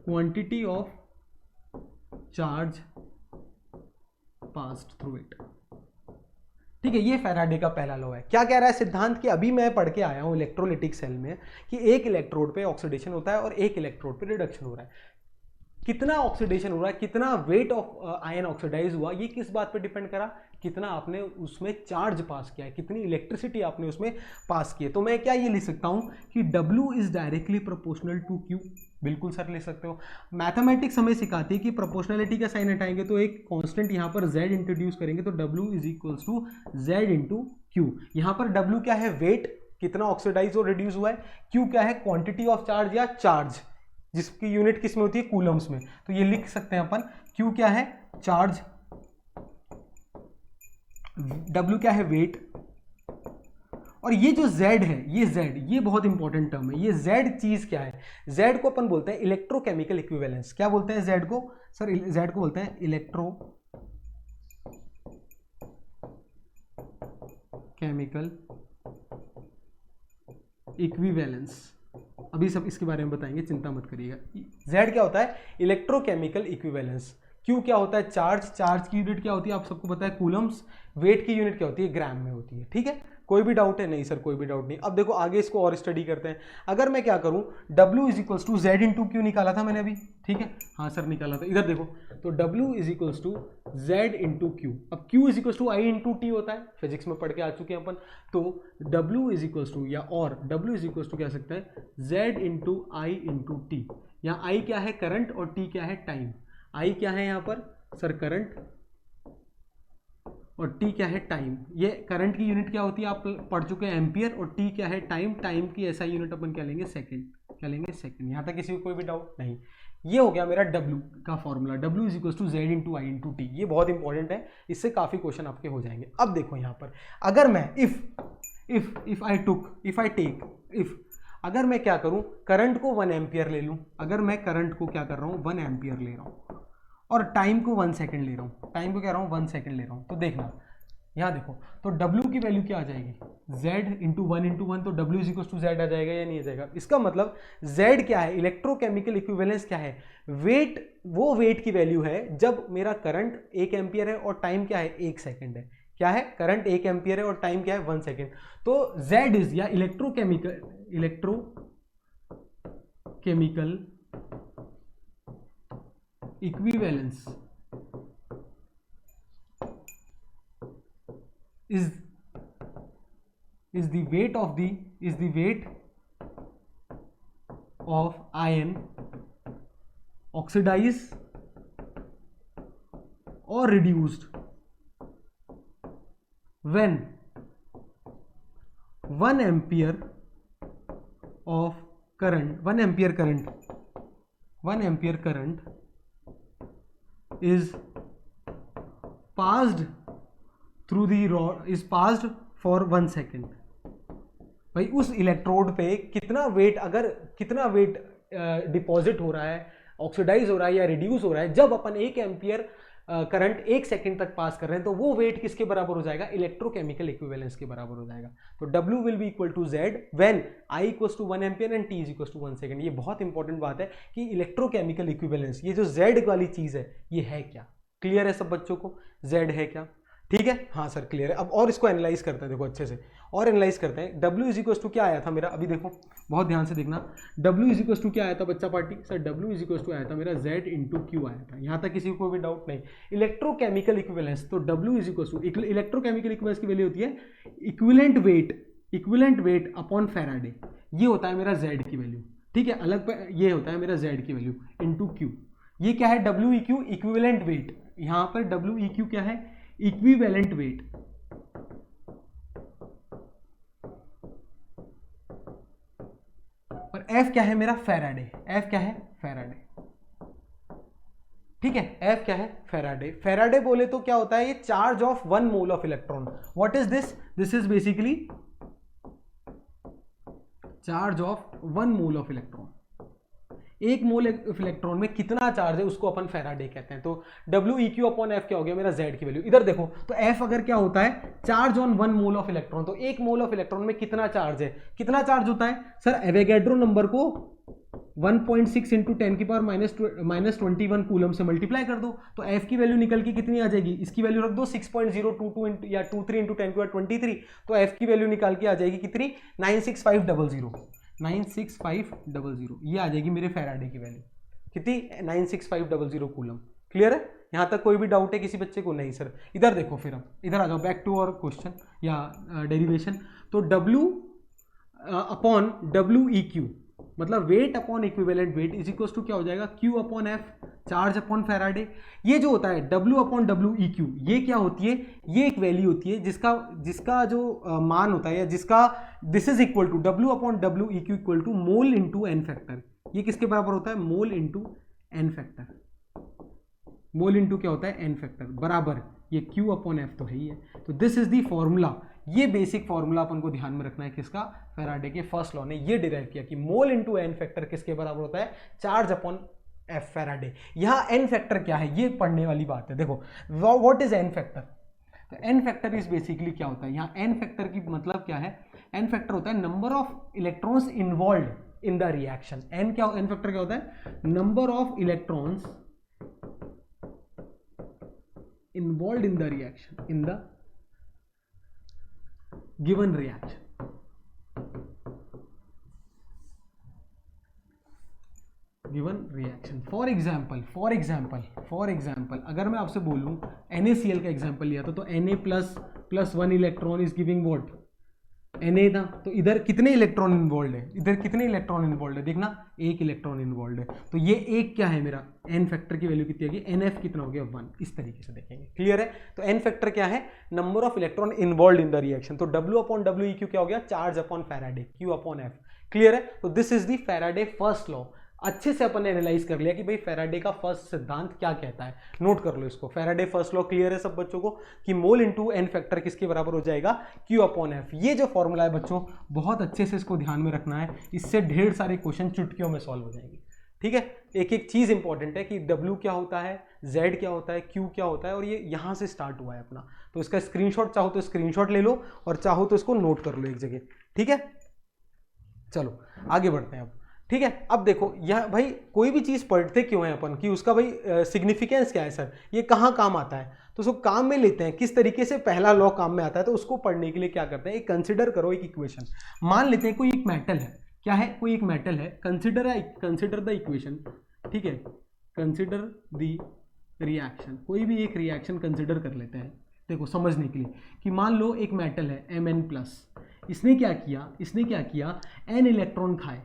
Speaker 1: quantity of charge passed through it. ठीक है, ये फैराडे का पहला लॉ है। क्या कह रहा है सिद्धांत? कि अभी मैं पढ़ के आया हूं इलेक्ट्रोलिटिक सेल में कि एक इलेक्ट्रोड पे ऑक्सीडेशन होता है और एक इलेक्ट्रोड पे रिडक्शन हो रहा है। कितना ऑक्सीडेशन हो रहा है, कितना वेट ऑफ आयन ऑक्सीडाइज हुआ, ये किस बात पे डिपेंड करा? कितना आपने उसमें चार्ज पास किया है, कितनी इलेक्ट्रिसिटी आपने उसमें पास की है। तो मैं क्या ये लिख सकता हूं कि W is directly proportional to Q। बिल्कुल सर लिख सकते हो। मैथमेटिक्स हमें सिखाती है कि प्रोपोर्शनलिटी का साइन हटाएंगे तो एक कांस्टेंट यहां पर Z इंट्रोड्यूस करेंगे, तो W is equals to Z into Q। यहां पर W क्या है? वेट, कितना ऑक्सीडाइज और रिड्यूस हुआ है। क्यू क्या है, क्वांटिटी ऑफ चार्ज या चार्ज, जिसकी यूनिट किस में होती है, कूलम्स में। तो ये लिख सकते हैं अपन, क्यू क्या है, चार्ज, डब्ल्यू क्या है, वेट, और ये जो Z है, ये Z, ये बहुत इंपॉर्टेंट टर्म है। ये Z चीज क्या है, Z को अपन बोलते हैं इलेक्ट्रोकेमिकल इक्विवेलेंस। क्या बोलते हैं Z को सर, Z को बोलते हैं इलेक्ट्रोकेमिकल इक्विवेलेंस। अभी सब इसके बारे में बताएंगे, चिंता मत करिएगा। Z क्या होता है, इलेक्ट्रोकेमिकल इक्विवेलेंस। Q क्या होता है, चार्ज, चार्ज की यूनिट क्या होती है आप सबको पता है, कूलम्स। वेट की यूनिट क्या होती है, ग्राम में होती है। ठीक है, कोई भी डाउट है, नहीं सर कोई भी डाउट नहीं। अब देखो आगे इसको और स्टडी करते हैं। अगर मैं क्या करूं, W is equals to Z into Q निकाला था मैंने अभी, ठीक है, हाँ सर निकाला था, इधर देखो, तो W is equals to Z into Q. अब Q is equals to I into T होता है, फिजिक्स में पढ़ के आ चुके हैं अपन। तो W इज इक्वल्स टू, या और W इज इक्वल्स टू कह सकते हैं Z into I into T. यहाँ I क्या है, करंट, और T क्या है, टाइम। I क्या है यहाँ पर सर, करंट, और T क्या है, टाइम। ये करंट की यूनिट क्या होती है आप पढ़ चुके हैं, एम्पियर, और T क्या है, टाइम। टाइम की ऐसा यूनिट अपन क्या लेंगे, सेकंड, क्या लेंगे, सेकंड। यहाँ तक किसी को कोई भी डाउट नहीं। ये हो गया मेरा W का formula, W is equal to Z into I into T. ये बहुत इंपॉर्टेंट है, इससे काफी क्वेश्चन आपके हो जाएंगे। अब देखो यहाँ पर, अगर मैं अगर मैं क्या करूं, करंट को 1 एम्पियर ले लूं, अगर मैं करंट को क्या कर रहा हूं, 1 एम्पियर ले रहा हूं, और टाइम को 1 सेकंड ले रहा हूं, टाइम को कह रहा हूं 1 सेकंड ले रहा हूं, तो देखना यहाँ देखो, तो W की वैल्यू क्या आ जाएगी, Z इंटू 1 इंटू 1, तो W is equal to Z आ जाएगा या नहीं आ जाएगा। इसका मतलब Z क्या है, इलेक्ट्रोकेमिकल इक्विवेलेंस क्या है, वेट, वो वेट की वैल्यू है जब मेरा करंट 1 एम्पियर है और टाइम क्या है, 1 सेकंड है। क्या है, करंट 1 एम्पियर है और टाइम क्या है, 1 सेकंड। तो Z इज, या electrochemical equivalence is the weight of ion oxidized or reduced when 1 ampere current is passed through the rod, is passed for 1 second। भाई उस इलेक्ट्रोड पे कितना वेट डिपॉजिट हो रहा है, ऑक्सीडाइज हो रहा है या रिड्यूस हो रहा है, जब अपन 1 एम्पियर करंट 1 सेकंड तक पास कर रहे हैं, तो वो वेट किसके बराबर हो जाएगा, इलेक्ट्रोकेमिकल इक्विवेलेंस के बराबर हो जाएगा। तो W will be equal to Z when I equals to 1 ampere and T is equals to 1 second. ये बहुत इंपॉर्टेंट बात है कि इलेक्ट्रोकेमिकल इक्विवेलेंस, ये जो Z वाली चीज है, ये है क्या, क्लियर है सब बच्चों को, Z है क्या, ठीक है, हाँ सर क्लियर है। अब और इसको एनालाइज करते हैं, देखो अच्छे से और एनालाइज करते हैं। W इज इक्वल्स टू क्या आया था मेरा, अभी देखो बहुत ध्यान से देखना, W इज इक्वल्स टू क्या आया था बच्चा party, sir W is equals to आया था मेरा Z इंटू क्यू आया था। यहाँ तक किसी को भी डाउट नहीं। इलेक्ट्रोकेमिकल इक्विवेलेंस, तो W is equals to, electrochemical equivalence की वैल्यू होती है इक्विवेलेंट वेट अपॉन फैराडे। ये होता है मेरा Z की वैल्यू, ठीक है, अलग पे ये होता है मेरा Z की वैल्यू इंटू क्यू। ये क्या है, WEQ इक्विवेलेंट वेट, यहाँ पर WEQ क्या है, इक्विवेलेंट वेट। और F क्या है मेरा, फैराडे। F क्या है, फैराडे, ठीक है, F क्या है, फैराडे। फैराडे बोले तो क्या होता है, ये charge of 1 mole of electron. What is this, this is basically charge of 1 mole of electron. 1 mole of electron में कितना चार्ज है, उसको अपन फैराडे कहते हैं। तो WEQ अपॉन F क्या हो गया मेरा, Z की वैल्यू। इधर देखो, तो F अगर क्या होता है, charge on 1 mole of electron, तो 1 मोल ऑफ इलेक्ट्रॉन में कितना चार्ज है, कितना चार्ज होता है सर, एवोगैड्रो नंबर को 1.6 इंटू 10 की पावर -21 कूलम से मल्टीप्लाई कर दो, तो F की वैल्यू निकल के कितनी आ जाएगी, इसकी वैल्यू रख दो 6.022 या 23 इंटू 10 की पावर 23, तो F की वैल्यू निकाल के आ जाएगी कितनी, 96500। ये आ जाएगी मेरे फैराडे की वैल्यू कितनी, 96500 कूलम। क्लियर है, यहां तक कोई भी डाउट है किसी बच्चे को, नहीं सर। इधर देखो, फिर अब इधर आ जाओ, बैक टू आवर क्वेश्चन या डेरिवेशन। तो W अपॉन WEQ, मतलब weight upon equivalent weight is equal to क्या हो जाएगा, Q upon F, charge upon Faraday. ये जो होता है W upon W E Q, ये क्या होती है, ये एक वैल्यू होती है जिसका जो मान होता है, या जिसका this is equal to W upon W E Q equal to mole into N factor. ये किसके बराबर होता है, mole into N factor. Mole into क्या होता है, एन फैक्टर, बराबर ये Q अपॉन एफ तो है ही है। तो दिस इज दी फॉर्मूला, ये बेसिक फॉर्मूला अपन को ध्यान में रखना है, किसका, फैराडे के फर्स्ट लॉ ने ये डिराइव किया कि मोल इंटू एन फैक्टर किसके बराबर होता है, चार्ज अपॉन एफ फैराडे। यहाँ एन फैक्टर क्या है, ये पढ़ने वाली बात है। देखो व्हाट इज एन फैक्टर, तो एन फैक्टर इज बेसिकली क्या होता है, यहाँ एन फैक्टर की मतलब क्या है, एन फैक्टर होता है number of electrons involve in the reaction. N factor क्या होता है, number of electrons involved in the reaction, in the given reaction। given reaction for example अगर मैं आपसे बोलूं NaCl का एग्जांपल लिया था, तो Na plus 1 electron is giving what, Na था, तो इधर कितने इलेक्ट्रॉन इन्वॉल्व है, इधर कितने इलेक्ट्रॉन इन्वॉल्व है, देखना एक इलेक्ट्रॉन इन्वॉल्व है। तो ये एक क्या है मेरा, एन फैक्टर की वैल्यू कितनी होगी, NF कितना हो गया 1, इस तरीके से देखेंगे। क्लियर है, तो एन फैक्टर क्या है, number of electron involve in the reaction. तो W upon W E Q क्या हो गया, charge upon Faraday, Q upon F. Clear है, तो this is the Faraday first law. अच्छे से अपन ने एनालाइज कर लिया कि भाई फैराडे का फर्स्ट सिद्धांत क्या कहता है, नोट कर लो इसको। फैराडे फर्स्ट लॉ क्लियर है सब बच्चों को कि मोल इंटू एन फैक्टर किसके बराबर हो जाएगा, Q अपॉन एफ। ये जो फॉर्मूला है बच्चों, बहुत अच्छे से इसको ध्यान में रखना है, इससे ढेर सारे क्वेश्चन चुटकियों में सॉल्व हो जाएंगे। ठीक है, एक एक चीज इंपॉर्टेंट है कि W क्या होता है, Z क्या होता है, Q क्या होता है, और ये यहाँ से स्टार्ट हुआ है अपना। तो इसका स्क्रीनशॉट चाहो तो स्क्रीनशॉट ले लो, और चाहो तो इसको नोट कर लो एक जगह। ठीक है, चलो आगे बढ़ते हैं अब। ठीक है, अब देखो यह भाई कोई भी चीज पढ़ते क्यों है अपन, कि उसका भाई सिग्निफिकेंस क्या है सर, ये कहाँ काम आता है, तो उसको काम में लेते हैं, किस तरीके से पहला लॉ काम में आता है। तो उसको पढ़ने के लिए क्या करते हैं, एक कंसिडर करो एक इक्वेशन। मान लेते हैं कोई एक मेटल है, क्या है, कोई एक मेटल है, कंसिडर द इक्वेशन। ठीक है, कंसिडर द रिएक्शन, कोई भी एक रिएक्शन कंसिडर कर लेते हैं, देखो समझने के लिए, कि मान लो एक मेटल है Mn+, इसने क्या किया, n इलेक्ट्रॉन खाए,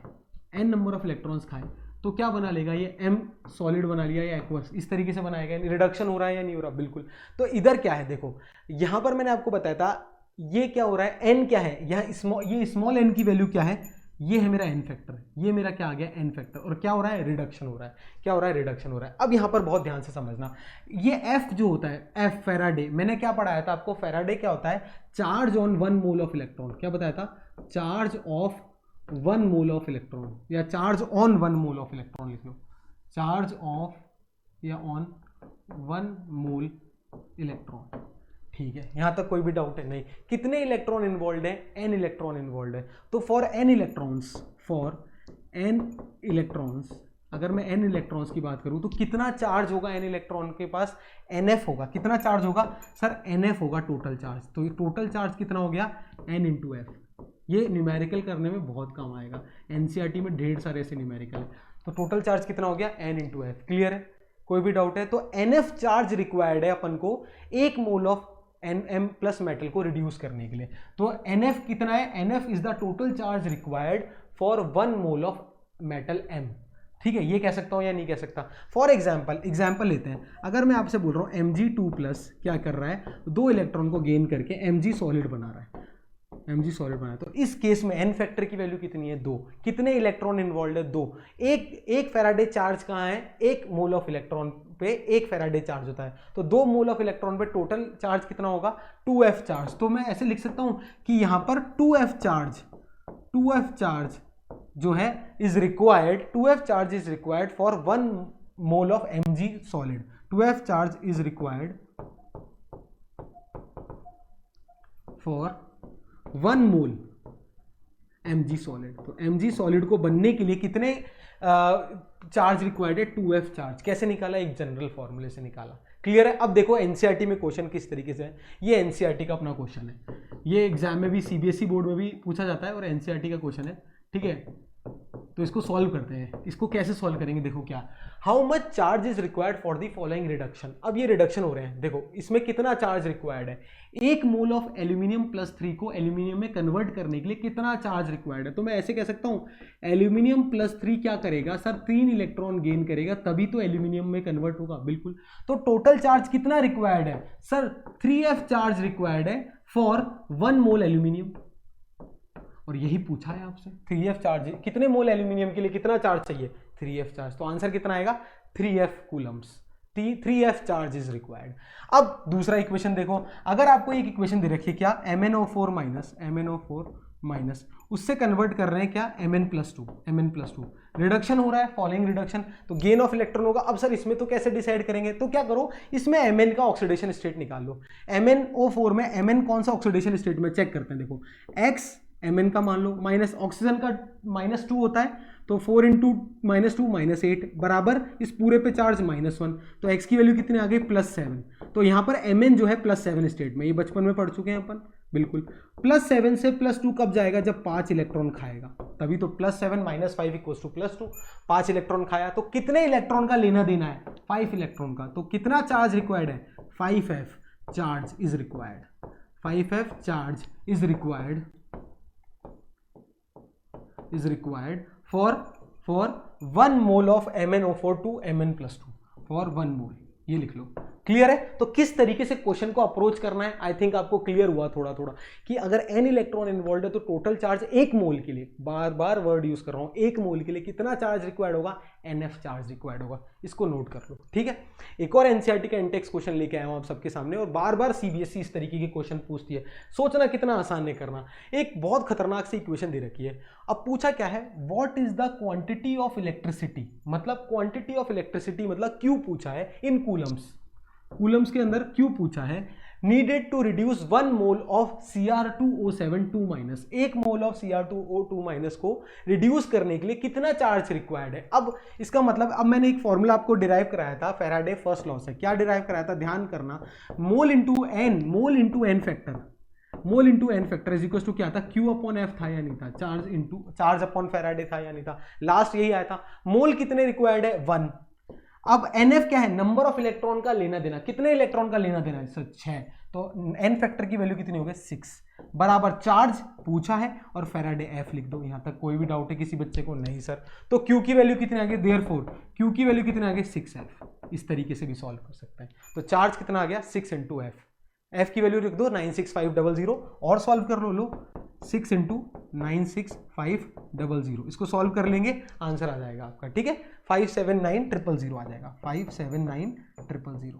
Speaker 1: n नंबर ऑफ इलेक्ट्रॉन्स खाए, तो क्या बना लेगा ये, M सॉलिड बना लिया या एक्वस, इस तरीके से बनाएगा। रिडक्शन हो रहा है या नहीं हो रहा, बिल्कुल। तो इधर क्या है, देखो यहां पर मैंने आपको बताया था, ये क्या हो रहा है, n क्या है, यहाँ ये स्मॉल n की वैल्यू क्या है, ये है मेरा एन फैक्टर, ये मेरा क्या आ गया, एन फैक्टर, और क्या हो रहा है, रिडक्शन हो रहा है, क्या हो रहा है, रिडक्शन हो रहा है। अब यहां पर बहुत ध्यान से समझना, ये एफ जो होता है, एफ फैराडे, मैंने क्या पढ़ाया था आपको, फैराडे क्या होता है, charge on 1 mole of electron, क्या बताया था, charge of 1 mole of electron, या charge on 1 mole of electron लिख लो, चार्ज ऑफ या ऑन 1 मोल इलेक्ट्रॉन। ठीक है, यहां तक कोई भी डाउट है नहीं। कितने इलेक्ट्रॉन इन्वॉल्व है, n इलेक्ट्रॉन इन्वॉल्व है। तो फॉर n इलेक्ट्रॉन्स, अगर मैं n इलेक्ट्रॉन्स की बात करूं, तो कितना चार्ज होगा n इलेक्ट्रॉन के पास, NF होगा। कितना चार्ज होगा सर, NF होगा टोटल चार्ज। तो ये टोटल चार्ज कितना हो गया, n इंटू एफ। ये न्यूमेरिकल करने में बहुत काम आएगा, NCERT में ढेर सारे ऐसे न्यूमेरिकल है। तो टोटल चार्ज कितना हो गया, n इंटू एफ। क्लियर है, कोई भी डाउट है, तो NF चार्ज रिक्वायर्ड है अपन को 1 mole of Nm plus metal को रिड्यूस करने के लिए। तो NF कितना है, NF is the total charge required for 1 mole of metal M। ठीक है, ये कह सकता हूं या नहीं कह सकता। फॉर एग्जाम्पल लेते हैं, अगर मैं आपसे बोल रहा हूं Mg2+ क्या कर रहा है, 2 इलेक्ट्रॉन को गेन करके Mg सॉलिड बना रहा है, Mg सॉलिड बना, तो इस केस में n फैक्टर की वैल्यू कितनी है, 2। कितने इलेक्ट्रॉन इन्वॉल्व है, 2। एक फैराडे चार्ज कहाँ है, 1 मोल ऑफ इलेक्ट्रॉन पे 1 फैराडे चार्ज होता है। तो 2 मोल ऑफ इलेक्ट्रॉन पे टोटल चार्ज कितना होगा, 2f चार्ज। तो मैं ऐसे लिख सकता हूं कि यहां पर 2f चार्ज जो है is required, 2f charge is required for 1 mole of Mg solid. 2f charge is required for 1 mole Mg solid. तो Mg सॉलिड को बनने के लिए कितने चार्ज रिक्वायर्ड है, 2f चार्ज। कैसे निकाला, एक जनरल फॉर्मूले से निकाला। क्लियर है। अब देखो NCERT में क्वेश्चन किस तरीके से है, ये NCERT का अपना क्वेश्चन है, ये एग्जाम में भी CBSE बोर्ड में भी पूछा जाता है और NCERT का क्वेश्चन है। ठीक है, तो इसको सॉल्व करते हैं। इसको कैसे सॉल्व करेंगे, देखो क्या, how much charge is required for the following reduction. अब ये रिडक्शन हो रहे हैं, देखो इसमें कितना चार्ज रिक्वायर्ड है, 1 मोल ऑफ एल्यूमिनियम +3 को एल्यूमिनियम में कन्वर्ट करने के लिए कितना चार्ज रिक्वायर्ड है। तो मैं ऐसे कह सकता हूँ एल्यूमिनियम +3 क्या करेगा सर, 3 इलेक्ट्रॉन गेन करेगा, तभी तो एल्यूमिनियम में कन्वर्ट होगा, बिल्कुल। तो टोटल चार्ज कितना रिक्वायर्ड है सर, 3F चार्ज रिक्वायर्ड है फॉर 1 मोल एल्यूमिनियम, और यही पूछा है आपसे। 3F चार्ज कितने मोल एल्यूमिनियम के लिए कितना चार्ज चाहिए, 3F चार्ज, तो आंसर कितना आएगा 3F Coulomb's, 3F charge is required. अब दूसरा इक्वेशन देखो, अगर आपको एक इक्वेशन दे रखी है क्या, MnO4 माइनस, उससे कन्वर्ट कर रहे हैं क्या Mn+2, रिडक्शन हो रहा है, फॉलोइंग रिडक्शन, तो गेन ऑफ इलेक्ट्रॉन होगा। अब सर इसमें तो कैसे डिसाइड करेंगे, तो क्या करो, इसमें Mn का ऑक्सीडेशन स्टेट निकाल लो। MnO4 में Mn कौन सा ऑक्सीडेशन स्टेट में, चेक करते हैं, देखो X Mn का मान लो, माइनस ऑक्सीजन का -2 होता है, तो 4 × -2 -8 बराबर इस पूरे पे चार्ज -1, तो x की वैल्यू कितनी आ गई +7। तो यहाँ पर Mn जो है +7 स्टेट में, ये बचपन में पढ़ चुके हैं अपन, बिल्कुल। +7 से +2 कब जाएगा, जब 5 इलेक्ट्रॉन खाएगा, तभी तो +7 - 5 = +2, 5 इलेक्ट्रॉन खाया, तो कितने इलेक्ट्रॉन का लेना देना है, 5 इलेक्ट्रॉन का, तो कितना चार्ज रिक्वायर्ड है, 5F charge is required, 5F charge is required for 1 mole of MnO4 to Mn+2 for 1 mole, ये लिख लो। क्लियर है, तो किस तरीके से क्वेश्चन को अप्रोच करना है, आई थिंक आपको क्लियर हुआ थोड़ा थोड़ा कि अगर n इलेक्ट्रॉन इन्वॉल्व है तो टोटल चार्ज 1 मोल के लिए, बार बार वर्ड यूज कर रहा हूं, 1 मोल के लिए कितना चार्ज रिक्वायर्ड होगा, NF चार्ज रिक्वायर्ड होगा, इसको नोट कर लो, ठीक है। एक और एनसीईआरटी का इंटेक्स क्वेश्चन लेके आया हूं आप सबके सामने, और बार बार सीबीएसई इस तरीके के क्वेश्चन पूछती है, सोचना कितना आसान नहीं करना। एक बहुत खतरनाक सी इक्वेशन दे रखी है, अब पूछा क्या है, what is the quantity of electricity, मतलब क्वांटिटी ऑफ इलेक्ट्रिसिटी मतलब क्यू पूछा है इन कूलम्स, कूलम्स के अंदर क्यू पूछा है, needed to reduce 1 mole of Cr2O7 2-, 1 mole of Cr2O2- को रिड्यूस करने के लिए कितना चार्ज रिक्वायर्ड है। अब इसका मतलब, अब मैंने एक फॉर्मूला आपको डिराइव कराया था फैराडे फर्स्ट लॉ से, क्या डिराइव कराया था, ध्यान करना, mole into N factor is equal to क्या था, Q/F था या नहीं था, चार्ज अपॉन फैराडे था या नहीं था, लास्ट यही आया था। मोल कितने रिक्वायर्ड है, 1। अब NF क्या है, नंबर ऑफ इलेक्ट्रॉन का लेना देना, कितने इलेक्ट्रॉन का लेना देना है सर, 6, तो n फैक्टर की वैल्यू कितनी हो गई, 6 बराबर चार्ज पूछा है और फैराडे F लिख दो। यहां तक कोई भी डाउट है किसी बच्चे को, नहीं सर, तो Q की वैल्यू कितनी आ गई, देयरफॉर Q की वैल्यू कितनी आ गई, 6F। इस तरीके से भी सॉल्व कर सकते हैं, तो चार्ज कितना आ गया, 6 × F, F की वैल्यू लिख दो 96500, और सॉल्व कर लो 6 × 96500, इसको सॉल्व कर लेंगे, आंसर आ जाएगा आपका, ठीक है, 579000 आ जाएगा, 579000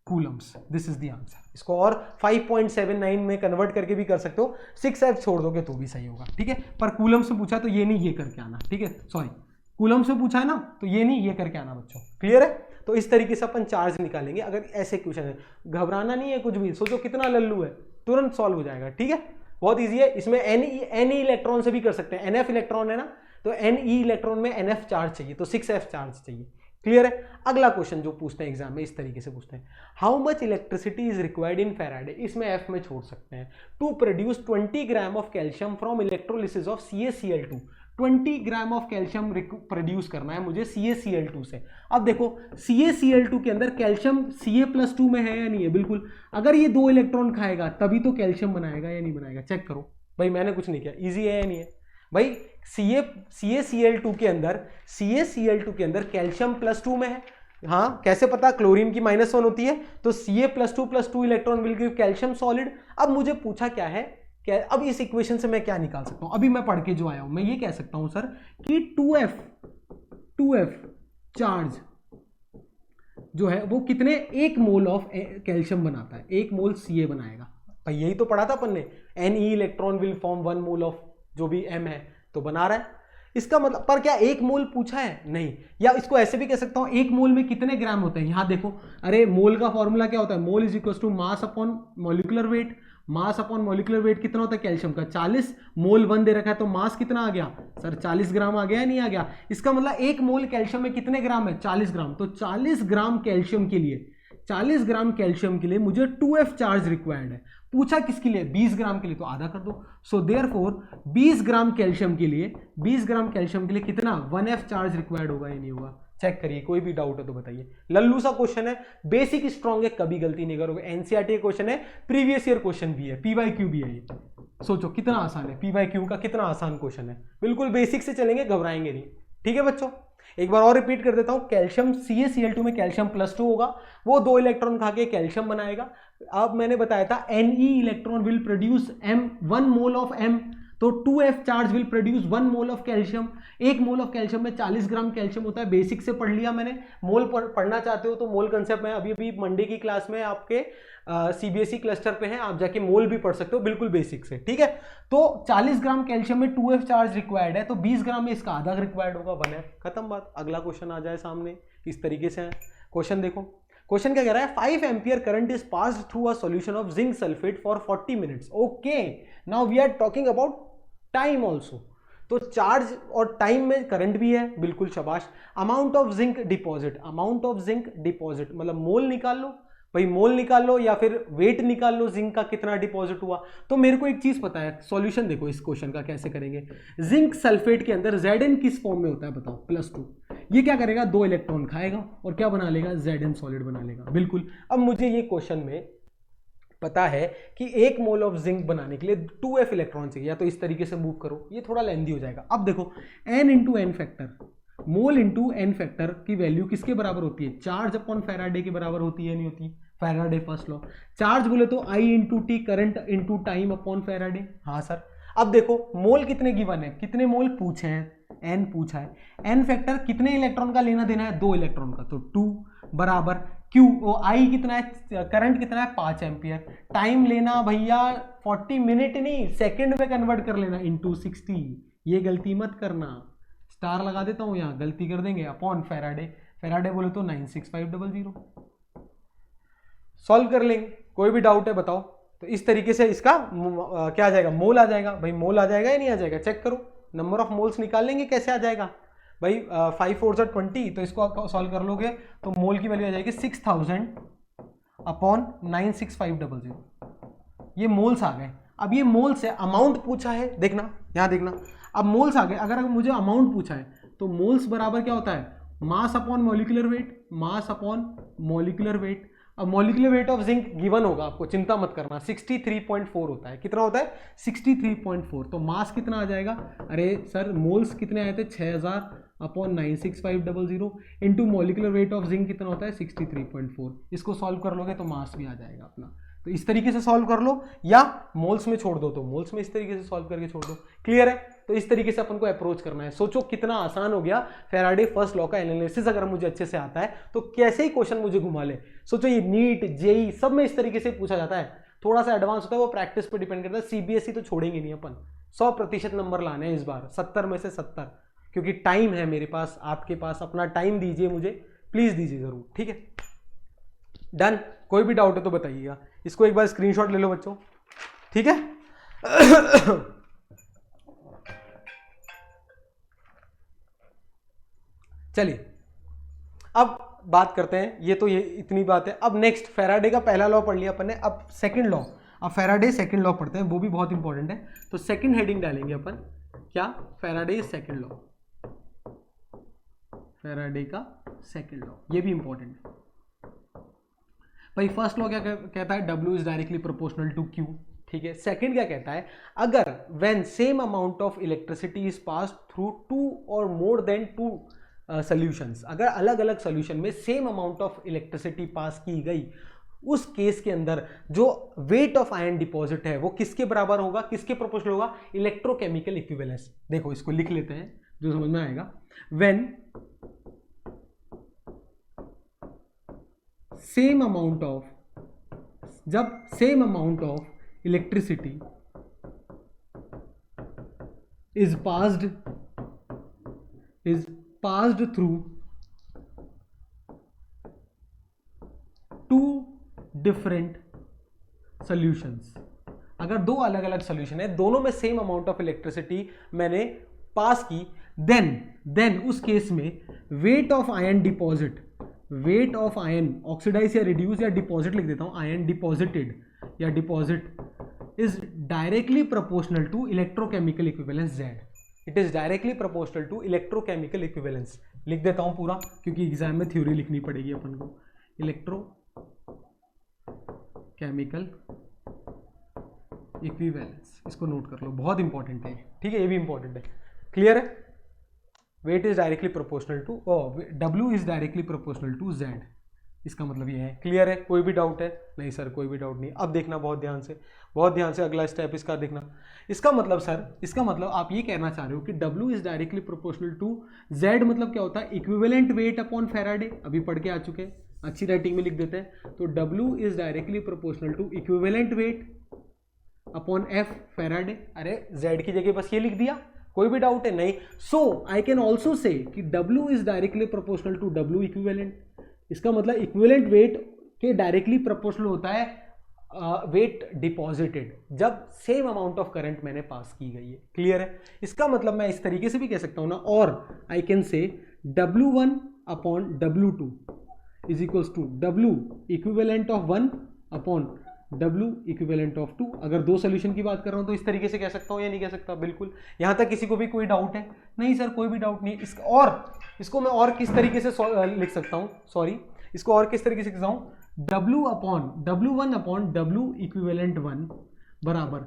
Speaker 1: Coulomb's, this is the answer. इसको और 5.79 में कन्वर्ट करके भी कर सकते हो, 6F छोड़ दोगे तो भी सही होगा, ठीक है, पर कूलम्स में पूछा तो ये नहीं, ये करके आना, ठीक है, सॉरी कूलम्स में पूछा है ना, तो ये नहीं, ये करके आना बच्चों, क्लियर है। तो इस तरीके से अपन चार्ज निकालेंगे, अगर ऐसे क्वेश्चन है, घबराना नहीं है कुछ भी, सोचो कितना लल्लू है, तुरंत सॉल्व हो जाएगा, ठीक है, बहुत इजी है। इसमें N इलेक्ट्रॉन से भी कर सकते हैं, NF इलेक्ट्रॉन है ना, तो Ne इलेक्ट्रॉन में NF चार्ज चाहिए, तो 6F चार्ज चाहिए, क्लियर है। अगला क्वेश्चन जो पूछते हैं एग्जाम में, इस तरीके से पूछते हैं, how much electricity is required in Faraday, इसमें F में छोड़ सकते हैं, to produce 20 gram of calcium from electrolysis of CaCl2, 20 gram of calcium produce करना है मुझे CaCl2 से। अब देखो CaCl2 के अंदर कैल्शियम Ca+2 में है या नहीं है, बिल्कुल, अगर ये 2 इलेक्ट्रॉन खाएगा तभी तो कैल्शियम बनाएगा या नहीं बनाएगा, चेक करो भाई, मैंने कुछ नहीं किया, इजी है या नहीं है भाई। CaCl2 के अंदर कैल्शियम +2 में है, हाँ कैसे पता, क्लोरीन की -1 होती है, तो Ca+2 electron will give calcium solid. अब मुझे पूछा क्या है, अब इस इक्वेशन से मैं क्या निकाल सकता हूं, अभी मैं पढ़ के जो आया हूं, मैं ये कह सकता हूं सर कि 2F चार्ज जो है वो कितने, 1 मोल ऑफ कैल्शियम बनाता है, 1 मोल Ca बनाएगा भाई, यही तो पढ़ा था अपन ने, Ne electron will form 1 mole of जो भी M है, तो बना रहा है, इसका मतलब, पर क्या 1 मोल पूछा है, नहीं, या इसको ऐसे भी कह सकता हूं 1 मोल में कितने ग्राम होते हैं, यहां देखो, अरे मोल का फॉर्मूला क्या होता है, mole is equal to mass upon molecular weight, mass upon molecular weight कितना होता है कैल्शियम का, 40, मोल 1 दे रखा है, तो मास कितना आ गया सर, 40 ग्राम आ गया, नहीं आ गया, इसका मतलब 1 मोल कैल्शियम में कितने ग्राम है, 40 ग्राम, तो 40 ग्राम कैल्शियम के लिए मुझे 2F चार्ज रिक्वायर्ड है। पूछा किसके लिए, 20 ग्राम के लिए, तो आधा कर दो। सो देयरफॉर 20 ग्राम कैल्शियम के लिए, 20 ग्राम कैल्शियम के लिए कितना 1F चार्ज रिक्वायर्ड होगा या नहीं होगा, चेक करिए। कोई भी डाउट है तो बताइए। लल्लू सा क्वेश्चन है, बेसिक स्ट्रॉन्ग है, कभी गलती नहीं करोगे। एनसीईआरटी क्वेश्चन है, प्रीवियस ईयर क्वेश्चन भी है, पीवाईक्यू भी है ये। सोचो कितना आसान है, पीवाईक्यू का कितना आसान क्वेश्चन है, बिल्कुल बेसिक से चलेंगे, घबराएंगे नहीं। ठीक है बच्चों, एक बार और रिपीट कर देता हूं। कैल्शियम CaCl2 में कैल्शियम +2 होगा, वो 2 इलेक्ट्रॉन खा के कैल्शियम बनाएगा। अब मैंने बताया था Ne electron will produce M 1 mole of M, तो 2F charge will produce 1 mole of calcium. 1 mole of calcium में 40 ग्राम कैल्शियम होता है, बेसिक से पढ़ लिया मैंने। मोल पढ़ना चाहते हो तो मोल कंसेप्ट में अभी मंडे की क्लास में आपके CBSE क्लस्टर पे है, आप जाके मोल भी पढ़ सकते हो, बिल्कुल बेसिक से। ठीक है, तो 40 ग्राम कैल्शियम में 2F चार्ज रिक्वायर्ड है, तो 20 ग्राम में इसका आधा रिक्वायर्ड होगा, 1F, खत्म बात। अगला क्वेश्चन आ जाए सामने, इस तरीके से है क्वेश्चन। देखो क्वेश्चन क्या कह रहा है, 5 ampere current is passed through a solution of zinc sulphate for 40 minutes. Okay, now we are talking about time also, तो चार्ज और टाइम में करंट भी है, बिल्कुल शाबाश। Amount of zinc deposit, amount of zinc deposit मतलब मोल निकाल लो भाई, मोल निकाल लो या फिर वेट निकाल लो जिंक का कितना डिपॉजिट हुआ। तो मेरे को एक चीज पता है, सॉल्यूशन देखो इस क्वेश्चन का कैसे करेंगे। जिंक सल्फेट के अंदर Zn किस फॉर्म में होता है बताओ, +2। ये क्या करेगा, 2 इलेक्ट्रॉन खाएगा और क्या बना लेगा, Zn सॉलिड बना लेगा, बिल्कुल। अब मुझे ये क्वेश्चन में पता है कि 1 मोल ऑफ जिंक बनाने के लिए 2F इलेक्ट्रॉन चाहिए, या तो इस तरीके से मूव करो, ये थोड़ा लेंदी हो जाएगा। अब देखो n into N factor, mole into N factor की वैल्यू किसके बराबर होती है, चार्ज अपॉन फैराडे के बराबर होती है, नहीं होती, फैराडे फर्स्ट लॉ। चार्ज बोले तो I into T, current into time upon Faraday. हाँ सर, अब देखो मोल कितने गिवन है, कितने मोल पूछे हैं, n पूछा है, n फैक्टर कितने इलेक्ट्रॉन का लेना देना है, 2 इलेक्ट्रॉन का, तो 2 बराबर Q, I कितना है, करंट कितना है 5 एम्पियर, टाइम लेना भैया 40 मिनट नहीं सेकंड में कन्वर्ट कर लेना, इंटू 60। ये गलती मत करना, स्टार लगा देता हूं यहाँ, गलती कर देंगे, अपॉन फैराडे, फैराडे बोले तो 96500। सॉल्व कर लेंगे, कोई भी डाउट है बताओ। तो इस तरीके से इसका क्या आ जाएगा, मोल आ जाएगा भाई, मोल आ जाएगा या नहीं आ जाएगा, चेक करो। नंबर ऑफ मोल्स निकाल लेंगे, कैसे आ जाएगा भाई, 5 4 20, तो इसको आप सॉल्व कर लोगे तो मोल की वैल्यू आ जाएगी 6000 अपॉन 96500। ये मोल्स आ गए। अब ये मोल से अमाउंट पूछा है, देखना यहाँ देखना, अब मोल्स आ गए। अगर मुझे अमाउंट पूछा है तो मोल्स बराबर क्या होता है, mass upon molecular weight, mass upon molecular weight. अब molecular weight of zinc given होगा आपको, चिंता मत करना, 63.4 होता है। कितना होता है, 63.4। तो मास कितना आ जाएगा, अरे सर मोल्स कितने आए थे, 6000 upon 96500 into molecular weight of zinc कितना होता है 63.4। इसको सॉल्व कर लोगे तो मास भी आ जाएगा अपना। तो इस तरीके से सॉल्व कर लो, या मोल्स में छोड़ दो तो मोल्स में इस तरीके से सॉल्व करके छोड़ दो। क्लियर है, तो इस तरीके से अपन को अप्रोच करना है। सोचो कितना आसान हो गया, फैराडे फर्स्ट लॉ का एनालिसिस अगर मुझे अच्छे से आता है तो कैसे ही क्वेश्चन मुझे घुमा ले। सोचो ये नीट जेई सब में इस तरीके से पूछा जाता है, थोड़ा सा एडवांस होता है, वो प्रैक्टिस पर डिपेंड करता है। सीबीएसई तो छोड़ेंगे नहीं अपन, 100% नंबर लाने हैं इस बार, 70 में से 70, क्योंकि टाइम है मेरे पास, आपके पास अपना टाइम दीजिए, मुझे प्लीज दीजिए जरूर। ठीक है, डन। कोई भी डाउट है तो बताइएगा। इसको एक बार स्क्रीनशॉट ले लो बच्चों, ठीक है। चलिए अब बात करते हैं, ये तो ये इतनी बात है। अब नेक्स्ट फैराडे का पहला लॉ पढ़ लिया अपन ने, अब सेकंड लॉ, अब फैराडे सेकंड लॉ पढ़ते हैं, वो भी बहुत इंपॉर्टेंट है। तो सेकंड हेडिंग डालेंगे अपन, क्या, फैराडे सेकंड लॉ, फैराडे का सेकंड लॉ, ये भी इंपॉर्टेंट है भाई। फर्स्ट लॉ क्या कहता है, W is directly proportional to Q, ठीक है। सेकंड क्या कहता है, अगर when same amount of electricity is pass through 2 और मोर देन 2 सॉल्यूशंस, अगर अलग अलग सॉल्यूशन में same amount of electricity pass की गई, उस केस के अंदर जो वेट ऑफ आयन डिपॉजिट है वो किसके बराबर होगा, किसके प्रोपोर्शनल होगा, इलेक्ट्रोकेमिकल इक्विवेलेंस। देखो इसको लिख लेते हैं जो समझ में आएगा। व्हेन सेम अमाउंट ऑफ, जब same amount of electricity is passed through 2 different solutions, अगर 2 अलग अलग सॉल्यूशन है, दोनों में सेम अमाउंट ऑफ इलेक्ट्रिसिटी मैंने पास की, देन उस केस में weight of ion deposit, weight of ion oxidize या रिड्यूस या डिपॉजिट लिख देता हूं, आयन डिपॉजिटेड या deposit is directly proportional to electrochemical equivalence Z. It is directly proportional to electrochemical equivalence. लिख देता हूं पूरा क्योंकि एग्जाम में थ्योरी लिखनी पड़ेगी अपन को। इलेक्ट्रोकेमिकल इक्विवेलेंस, इसको नोट कर लो, बहुत इंपॉर्टेंट है, ठीक है, ये भी इंपॉर्टेंट है। क्लियर है? Weight is directly proportional to, W is directly proportional to Z, इसका मतलब ये है। क्लियर है? कोई भी डाउट है? नहीं सर कोई भी डाउट नहीं। अब देखना बहुत ध्यान से, बहुत ध्यान से अगला स्टेप इसका देखना। इसका मतलब सर, इसका मतलब आप ये कहना चाह रहे हो कि W is directly proportional to Z, मतलब क्या होता है? Equivalent weight upon Faraday. अभी पढ़ के आ चुके हैं, अच्छी राइटिंग में लिख देते हैं। तो W is directly proportional to equivalent weight upon F Faraday. अरे Z की जगह बस ये लिख दिया, कोई भी डाउट है? नहीं। सो आई कैन ऑल्सो से कि W is directly proportional to W equivalent. इसका मतलब इक्विवेलेंट वेट के डायरेक्टली प्रोपोर्शनल होता है वेट डिपॉजिटेड जब सेम अमाउंट ऑफ करंट मैंने पास की गई है। क्लियर है? इसका मतलब मैं इस तरीके से भी कह सकता हूं ना, और आई can say W1 upon W2 is equals to W equivalent of 1 upon W equivalent of 2। अगर दो सोल्यूशन की बात कर रहा हूं तो इस तरीके से कह सकता हूं या नहीं कह सकता? बिल्कुल। यहां तक किसी को भी कोई डाउट है? नहीं सर कोई भी डाउट नहीं। इसको मैं और किस तरीके से लिख सकता हूं, सॉरी, इसको और किस तरीके से लिख सकता हूं? W1 अपॉन W इक्विवेलेंट 1 बराबर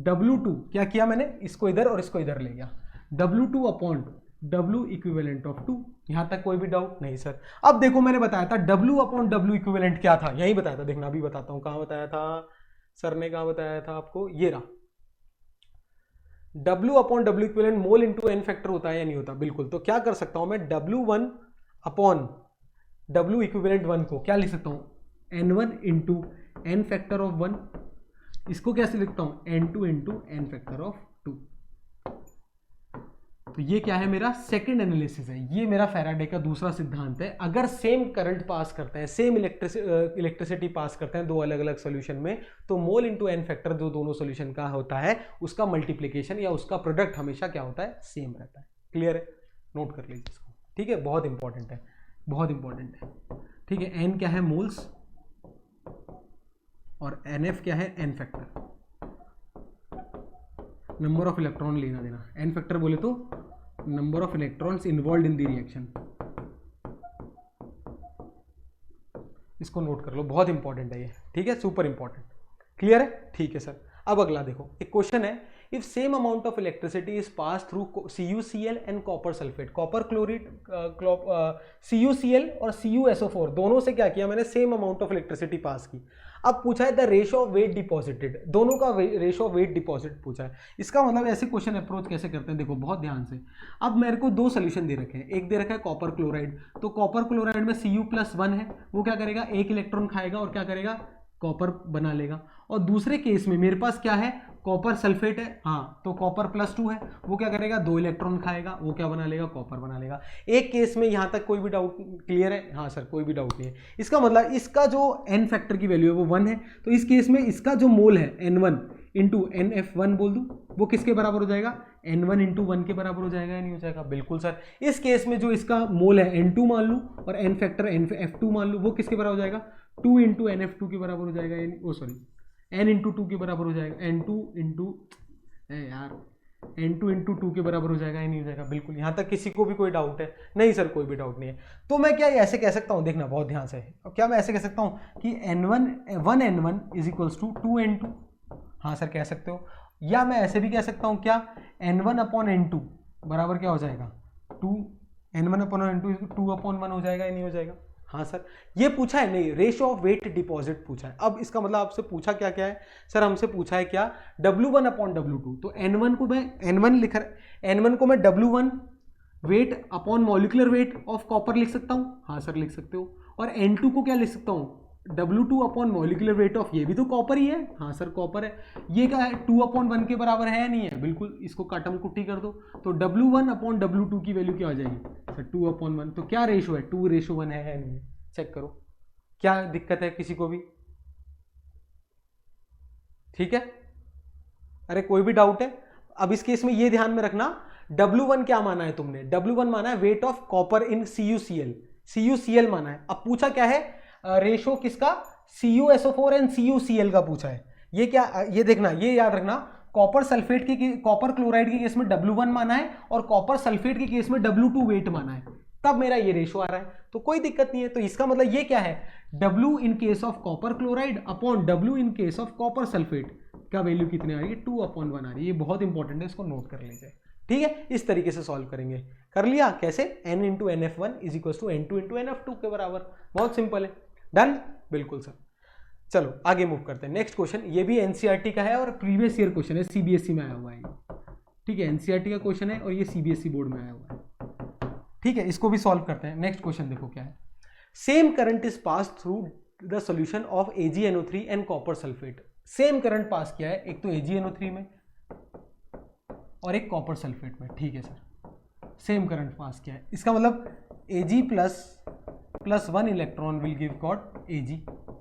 Speaker 1: W2, क्या किया मैंने? इसको इधर और इसको इधर ले गया, W2 upon W equivalent of 2। यहां तक कोई भी डाउट? नहीं सर। अब देखो मैंने बताया था W अपॉन W इक्विवेलेंट क्या था, यही बताया था। देखना अभी बताता हूं, कहां बताया था सर ने, कहां बताया था आपको? ये रहा। W upon W equivalent mole into N factor होता है या नहीं होता? बिल्कुल। तो क्या कर सकता हूं मैं? W1 अपॉन W इक्विवेलेंट 1 को क्या लिख सकता हूं? N1 into N factor of 1। इसको कैसे लिखता हूं? N2 into N factor of 2। तो ये क्या है? मेरा सेकंड एनालिसिस है। ये मेरा फैराडे का दूसरा सिद्धांत है। अगर सेम करंट पास करते हैं, सेम इलेक्ट्रिसिटी पास करते हैं दो अलग अलग सॉल्यूशन में, तो मोल इंटू एन फैक्टर जो दोनों सॉल्यूशन का होता है उसका मल्टीप्लीकेशन या उसका प्रोडक्ट हमेशा क्या होता है? सेम रहता है। क्लियर है? नोट कर लीजिए इसको, ठीक है, बहुत इंपॉर्टेंट है, बहुत इंपॉर्टेंट है, ठीक है। एन क्या है? मोल्स, और NF क्या है? N factor, number of electron लेना देना। एन फैक्टर बोले तो number of electrons involve in the reaction. इसको नोट कर लो, बहुत इंपॉर्टेंट है ये, ठीक है, सुपर इंपॉर्टेंट। क्लियर है? ठीक है सर। अब अगला देखो, एक क्वेश्चन है, if same amount of electricity is pass through CuCl and copper sulphate, copper chloride, CuCl और CuSO4 दोनों से क्या किया मैंने? Same amount of electricity pass की। अब पूछा है the ratio of weight deposited, दोनों का रेशियो ऑफ वेट डिपॉजिट पूछा है। इसका मतलब ऐसे क्वेश्चन अप्रोच कैसे करते हैं? देखो बहुत ध्यान से। अब मेरे को दो सोल्यूशन दे रखे हैं, एक दे रखा है कॉपर क्लोराइड, तो कॉपर क्लोराइड में Cu+1 है, वो क्या करेगा? एक इलेक्ट्रॉन खाएगा और क्या करेगा? कॉपर बना लेगा। और दूसरे केस में मेरे पास क्या है? कॉपर सल्फेट है, हाँ, तो कॉपर +2 है, वो क्या करेगा? 2 इलेक्ट्रॉन खाएगा, वो क्या बना लेगा? कॉपर बना लेगा। एक केस में यहां तक कोई भी डाउट क्लियर है? हाँ सर कोई भी डाउट नहीं है। इसका मतलब इसका जो एन फैक्टर की वैल्यू है वो 1 है, तो इस केस में इसका जो मोल है N1 इंटू NF1 बोल दूं, वो किसके बराबर हो जाएगा? N1 इंटू 1 के बराबर हो जाएगा या नहीं हो जाएगा? बिल्कुल सर। इस केस में जो इसका मोल है N2 मान लूं और एन फैक्टर F2 मान लूं, वो किसके बराबर हो जाएगा? 2 इंटू NF2 के बराबर हो जाएगा, ओ सॉरी n इंटू 2 के बराबर हो जाएगा, N2 इंटू 2 के बराबर हो जाएगा या नहीं हो जाएगा? बिल्कुल। यहां तक किसी को भी कोई डाउट है? नहीं सर कोई भी डाउट नहीं है। तो मैं क्या ऐसे कह सकता हूं? देखना बहुत ध्यान से, क्या मैं ऐसे कह सकता हूं कि1n1 इज इक्वल्स टू 2n2? हाँ सर कह सकते हो। या मैं ऐसे भी कह सकता हूं क्या? N1 अपॉन N2 बराबर क्या हो जाएगा? 2, N1 अपॉन N2 2/1 हो जाएगा या नहीं हो जाएगा? हाँ सर। ये पूछा है? नहीं, रेशियो ऑफ वेट डिपॉजिट पूछा है। अब इसका मतलब आपसे पूछा क्या क्या है सर? हमसे पूछा है क्या? W1 upon W2। तो N1 को मैं N1 को मैं W1 weight upon molecular weight of copper लिख सकता हूँ। हाँ सर लिख सकते हो। और N2 को क्या लिख सकता हूँ? W2 upon molecular weight of, ये भी तो कॉपर ही है। हाँ सर कॉपर है। ये क्या है? 2/1 के बराबर है या नहीं है? बिल्कुल। इसको काटम कुट्टी कर दो, तो W1 अपॉन W2 की वैल्यू क्या आ जाएगी सर? 2/1। तो क्या रेशो है? 2:1 है या नहीं है? चेक करो, क्या दिक्कत है किसी को भी? ठीक है, अरे कोई भी डाउट है? अब इस केस में ये ध्यान में रखना, W1 क्या माना है तुमने? W1 माना है weight of copper in CuCl माना है। अब पूछा क्या है? रेशो किसका? CuSO4 एंड CuCl का पूछा है। ये क्या, ये देखना, ये याद रखना, कॉपर सल्फेट के, कॉपर क्लोराइड के केस में W1 माना है और कॉपर सल्फेट के केस में W2 वेट माना है, तब मेरा ये रेशो आ रहा है, तो कोई दिक्कत नहीं है। तो इसका मतलब ये क्या है, W in case of copper chloride upon W in case of copper sulphate का वैल्यू कितनी आ रही है, 2/1 आ रही है। ये बहुत इंपॉर्टेंट है, इसको नोट कर लीजिए, ठीक है। इस तरीके से सॉल्व करेंगे। कर लिया कैसे, n into NF1 is equal to N2 into NF2 के बराबर, बहुत सिंपल है। डन, बिल्कुल सर। चलो आगे मूव करते हैं। नेक्स्ट क्वेश्चन, ये भी एनसीईआरटी का है और प्रीवियस ईयर क्वेश्चन है, सीबीएसई में आया हुआ है, ठीक है। एनसीईआरटी का क्वेश्चन है और ये सीबीएसई बोर्ड में आया हुआ है, ठीक है। इसको भी सॉल्व करते हैं। नेक्स्ट क्वेश्चन देखो क्या है, same current is pass through the solution of AgNO3 and copper sulphate. Same current pass किया है, एक तो AgNO3 में और एक कॉपर सल्फेट में, ठीक है सर। सेम करंट पास किया है, इसका मतलब Ag plus 1 electron will give got Ag,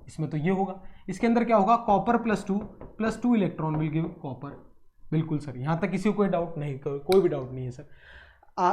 Speaker 1: इसमें तो ये होगा। इसके अंदर क्या होगा, copper plus 2 electron will give copper. बिल्कुल सर, यहां तक किसी को कोई डाउट नहीं, कोई भी डाउट नहीं है sir.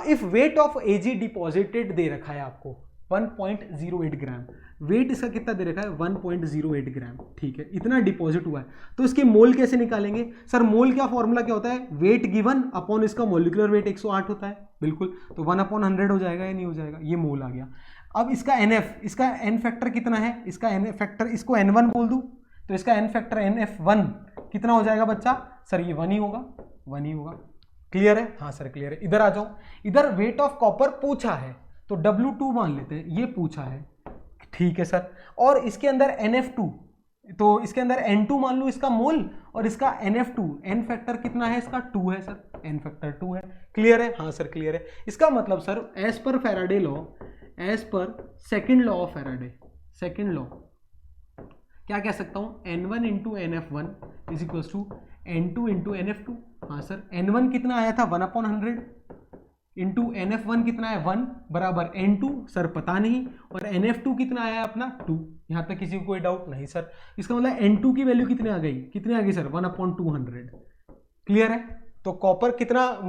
Speaker 1: If weight of Ag deposited दे रखा है आपको 1.08 ग्राम, वेट इसका कितना दे रखा है 1.08 ग्राम, ठीक है। इतना डिपॉजिट हुआ है, तो इसके मोल कैसे निकालेंगे सर? मोल क्या फॉर्मूला क्या होता है, वेट गिवन अपॉन इसका मोलिकुलर वेट 108 होता है, बिल्कुल। तो 1/100 हो जाएगा या नहीं हो जाएगा, ये मोल आ गया। अब इसका NF, इसका N फैक्टर कितना है, इसका N फैक्टर, इसको N1 बोल दूं तो इसका N फैक्टर NF1 कितना हो जाएगा बच्चा? सर ये 1 ही होगा, 1 ही होगा। क्लियर है? हाँ सर क्लियर है। इधर आ जाओ, इधर वेट ऑफ कॉपर पूछा है तो W2 मान लेते हैं, ये पूछा है, ठीक है सर। और इसके अंदर NF2, तो इसके अंदर N2 मान लो इसका मोल, और इसका NF2 N फैक्टर कितना है इसका 2 है सर, N फैक्टर 2 है। क्लियर है? हाँ सर क्लियर है। इसका मतलब sir as per Faraday law, as per second law of Faraday, second law क्या कह सकता हूं, N1 into NF1 is equal to N2 into NF2। हाँ सर, N1 कितना आया था 1/100 इंटू NF1 कितना है 1 बराबर N2 सर पता नहीं, और NF2 कितना आया अपना 2। यहां तक किसी को कोई डाउट नहीं सर। इसका मतलब N2 की वैल्यू कितने आ गई, कितने आ गई सर 1/200। क्लियर है? तो कॉपर कितना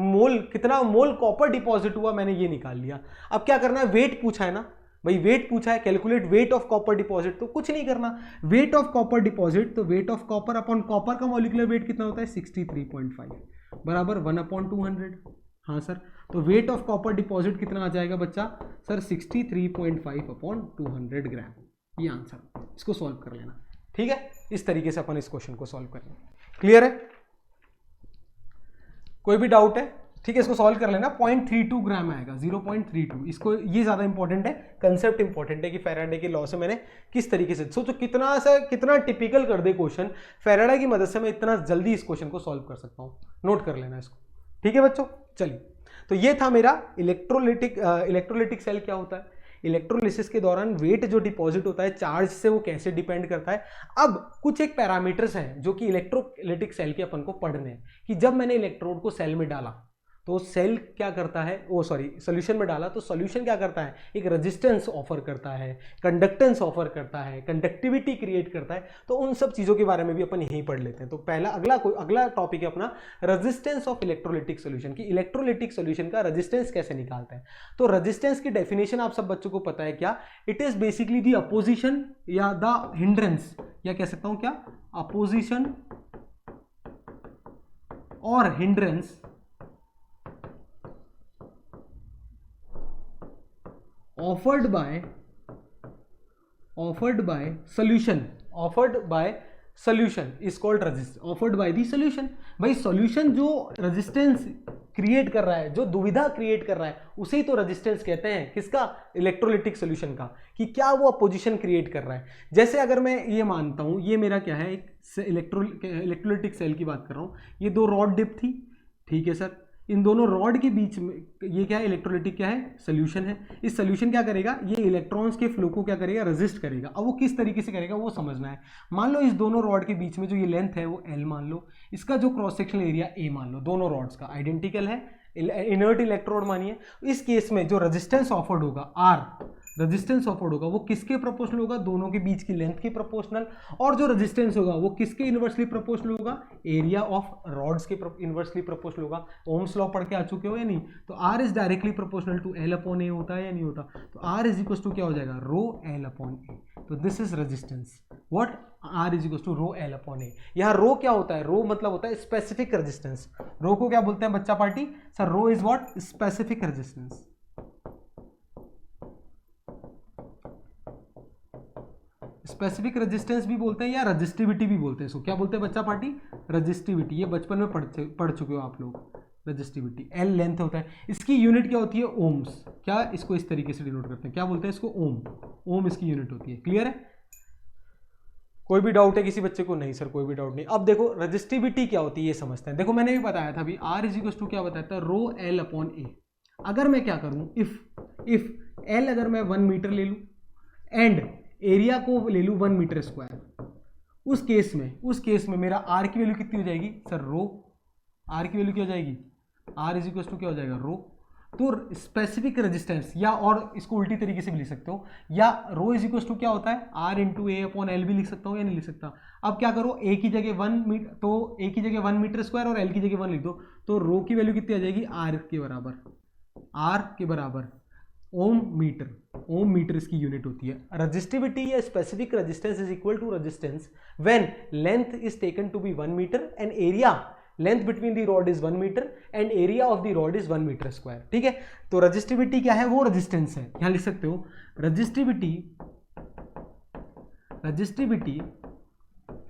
Speaker 1: मोल कॉपर डिपॉजिट हुआ, मैंने ये निकाल लिया। अब क्या करना है, वेट पूछा है ना भाई, वेट पूछा है, calculate weight of copper deposit, तो कुछ नहीं करना, वेट ऑफ कॉपर डिपॉजिट, तो weight of copper upon copper का मॉलिक्यूलर वेट कितना होता है 63.5 बराबर 1/200। हाँ सर, तो वेट ऑफ कॉपर डिपॉजिट कितना आ जाएगा बच्चा सर 63.5/200 ग्राम, ये आंसर। इसको सॉल्व कर लेना, ठीक है। इस तरीके से अपन इस क्वेश्चन को सॉल्व करेंगे। क्लियर है? कोई भी डाउट है? ठीक है, इसको सॉल्व कर लेना। 0.32 ग्राम आएगा, 0.32। इसको, ये ज्यादा इंपॉर्टेंट है, कंसेप्ट इंपॉर्टेंट है कि फैराडे के लॉ से मैंने किस तरीके से, सोचो कितना टिपिकल कर दे क्वेश्चन, फैराडे की मदद से मैं इतना जल्दी इस क्वेश्चन को सॉल्व कर सकता हूं। नोट कर लेना इसको, ठीक है बच्चों। चलिए, तो ये था मेरा इलेक्ट्रोलिटिक सेल क्या होता है, इलेक्ट्रोलिसिस के दौरान वेट जो डिपॉजिट होता है चार्ज से, वो कैसे डिपेंड करता है। अब कुछ एक पैरामीटर्स हैं जो कि इलेक्ट्रोलिटिक सेल के अपन को पढ़ने हैं, कि जब मैंने इलेक्ट्रोड को सेल में डाला तो सेल क्या करता है, सॉल्यूशन में डाला तो सॉल्यूशन क्या करता है, एक रेजिस्टेंस ऑफर करता है, कंडक्टेंस ऑफर करता है, कंडक्टिविटी क्रिएट करता है। तो उन सब चीजों के बारे में भी अपन यहीं पढ़ लेते हैं। तो अगला टॉपिक है अपना रेजिस्टेंस ऑफ इलेक्ट्रोलिटिक सॉल्यूशन, की इलेक्ट्रोलिटिक सॉल्यूशन का रेजिस्टेंस कैसे निकालते हैं। तो रेजिस्टेंस की डेफिनेशन आप सब बच्चों को पता है क्या, it is basically the opposition या द हिंड्रेंस, या कह सकता हूं क्या, अपोजिशन और hindrance offered by solution is called resistance, offered by the solution। भाई सॉल्यूशन जो रेजिस्टेंस क्रिएट कर रहा है, जो दुविधा क्रिएट कर रहा है, उसे ही तो रेजिस्टेंस कहते हैं। किसका? इलेक्ट्रोलिटिक सॉल्यूशन का, कि क्या वो अपोजिशन क्रिएट कर रहा है। जैसे अगर मैं ये मानता हूं, ये मेरा क्या है, एक इलेक्ट्रोलिटिक सेल की बात कर रहा हूं, ये 2 रॉड डिप थी, ठीक है सर। इन दोनों रॉड के बीच में ये क्या है, इलेक्ट्रोलिटिक क्या है, सॉल्यूशन है। इस सॉल्यूशन क्या करेगा, ये इलेक्ट्रॉन्स के फ्लो को क्या करेगा, रेजिस्ट करेगा। अब वो किस तरीके से करेगा वो समझना है। मान लो इस दोनों रॉड के बीच में जो ये लेंथ है वो L मान लो, इसका जो क्रॉस सेक्शनल एरिया A मान लो, दोनों रॉड्स का आइडेंटिकल है, इनर्ट इलेक्ट्रोड मानिए। इस केस में जो रेजिस्टेंस ऑफर्ड होगा R, रेजिस्टेंस ऑफर्ड होगा वो किसके प्रोपोर्शनल होगा, दोनों के बीच की लेंथ के प्रोपोर्शनल, और जो रेजिस्टेंस होगा वो किसके इनवर्सली प्रोपोर्शनल होगा, एरिया ऑफ रॉड्स के इनवर्सली प्रोपोर्शनल होगा। ओम्स लॉ पढ़ के आ चुके हो या नहीं? तो R is directly proportional to L upon A होता है या नहीं होता? तो आर इज इक्वल टू क्या हो जाएगा, रो एल अपॉन ए। तो this is resistance, what, R is equal to rho L upon A. यहाँ रो क्या होता है, रो मतलब होता है स्पेसिफिक रेजिस्टेंस। रो को क्या बोलते हैं बच्चा party, sir rho is what, specific resistance. Specific resistance भी बोलते हैं या रजिस्टिविटी भी बोलते हैं इसको, क्या बोलते हैं बच्चा पार्टी, रजिस्टिविटी। ये बचपन में पढ़ चुके हो आप लोग। रजिस्टिविटी एल लेंथ होता है, इसकी यूनिट क्या होती है, ओम्स। क्या इसको इस तरीके से डिनोट करते हैं, क्या बोलते हैं इसको, ओम। ओम इसकी यूनिट होती है। क्लियर है? कोई भी डाउट है किसी बच्चे को? नहीं सर कोई भी डाउट नहीं। अब देखो रजिस्टिविटी क्या होती है ये समझते हैं। देखो मैंने भी बताया था अभी, आर इज इक्वल टू क्या बताया था, रो एल अपॉन ए। अगर मैं क्या करूं, इफ एल अगर मैं 1 मीटर ले लूं एंड एरिया को ले लूं 1 मीटर स्क्वायर, उस केस में मेरा आर की वैल्यू कितनी हो जाएगी सर, रो। आर की वैल्यू क्या हो जाएगी, आर इज इक्वल टू क्या हो जाएगा, रो। तो स्पेसिफिक रेजिस्टेंस, या और इसको उल्टी तरीके से भी लिख सकते हो, या रो इज इक्वल टू क्या होता है, R into A upon L भी लिख सकता हूँ या नहीं लिख सकता। अब क्या करो, ए की जगह 1 मीटर, तो ए की जगह 1 मीटर स्क्वायर और एल की जगह 1 लिख दो, तो रो की वैल्यू कितनी आ जाएगी, आर के बराबर ओम मीटर इसकी यूनिट होती है। रजिस्टिविटी या specific resistance is equal to resistance when length is taken to be 1 metre and area, length between the rod is 1 metre and area of the rod is 1 metre square. ठीक है, तो रजिस्टिविटी क्या है, वो रेजिस्टेंस है। यहां लिख सकते हो resistivity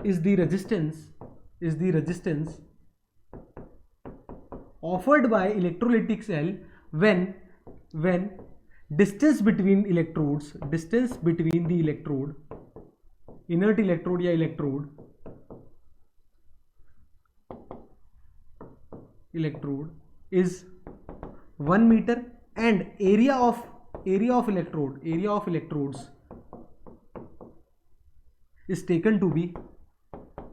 Speaker 1: is the resistance offered by electrolytic cell when distance between the electrode, inert electrode या electrode is 1 meter and area of electrodes is taken to be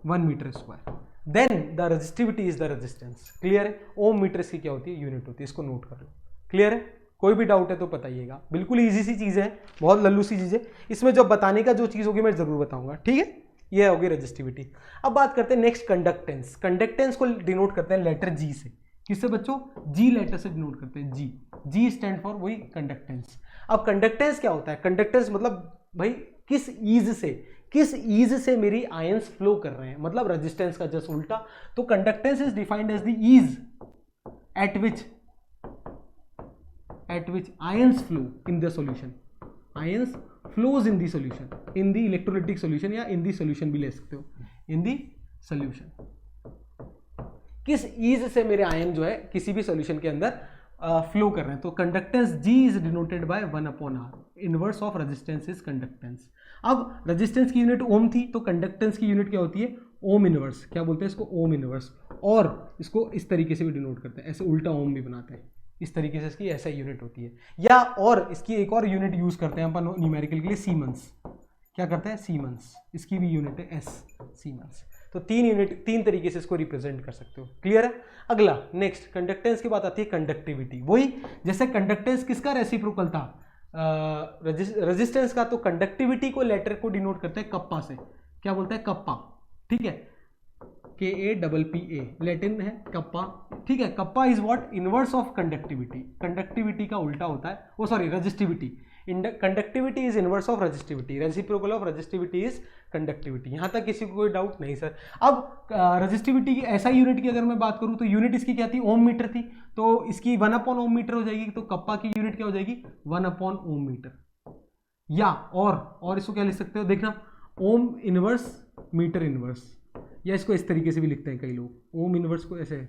Speaker 1: 1 meter square, then the resistivity is the resistance। Clear है? ओम मीटर इसकी क्या होती है, यूनिट होती है। इसको नोट कर लो। क्लियर है? कोई भी डाउट है तो बताइएगा। बिल्कुल इजी सी चीज़ है, बहुत लल्लू सी चीज़ है। इसमें जो बताने का जो चीज़ होगी मैं जरूर बताऊंगा। ठीक है, ये होगी रेजिस्टिविटी। अब बात करते हैं नेक्स्ट, कंडक्टेंस। कंडक्टेंस को डिनोट करते हैं लेटर जी से। किससे बच्चों, जी लेटर से डिनोट करते हैं। जी स्टैंड फॉर वही कंडक्टेंस। अब कंडक्टेंस क्या होता है, कंडक्टेंस मतलब भाई किस ईज से मेरी आयंस फ्लो कर रहे हैं, मतलब रेजिस्टेंस का जस्ट उल्टा। तो conductance is defined as the ease at which ions flow in the solution. Ions flows in the solution, in the electrolytic solution, या इन द सॉल्यूशन भी ले सकते हो, इन द सॉल्यूशन। किस ईज से मेरे आयन जो है किसी भी सॉल्यूशन के अंदर फ्लो कर रहे हैं। तो conductance G is denoted by 1 upon R. Inverse of resistance is conductance. अब रेजिस्टेंस की यूनिट ओम थी, तो कंडक्टेंस की यूनिट क्या होती है, ओम इनवर्स। क्या बोलते हैं इसको, ओम इनवर्स। और इसको इस तरीके से भी डिनोट करते हैं, ऐसे उल्टा ओम भी बनाते हैं, इस तरीके से इसकी ऐसा यूनिट होती है। या और इसकी एक और यूनिट यूज करते हैं अपन न्यूमेरिकल के लिए, सीमेंस। क्या करते हैं, सीमेंस। इसकी भी यूनिट है एस, सीमेंस। तो 3 तरीके से इसको रिप्रेजेंट कर सकते हो। क्लियर है? अगला नेक्स्ट कंडक्टेंस की बात आती है, कंडक्टिविटी। वही जैसे कंडक्टेंस किसका रेसिप्रोकल था, रेजिस्टेंस का, तो कंडक्टिविटी को लेटर को डिनोट करते हैं कप्पा से। क्या बोलते हैं, कप्पा। ठीक है, KAPPA लैटिन है कप्पा। ठीक है, kappa is what, inverse of conductivity. Conductivity का उल्टा होता है, वो sorry resistivity. Conductivity is inverse of resistivity, reciprocal of resistivity is conductivity. यहां तक किसी को कोई डाउट नहीं सर। अब रेजिस्टिविटी की ऐसा यूनिट की अगर मैं बात करूं तो यूनिट इसकी क्या थी, ओम मीटर थी, तो इसकी 1 अपॉन ओम मीटर हो जाएगी। तो कप्पा की यूनिट क्या हो जाएगी, 1 अपॉन ओम मीटर। या और इसको क्या लिख सकते हो, देखना, ओम इनवर्स मीटर इनवर्स, या इसको इस तरीके से भी लिखते हैं कई लोग, ओम इनवर्स को ऐसे।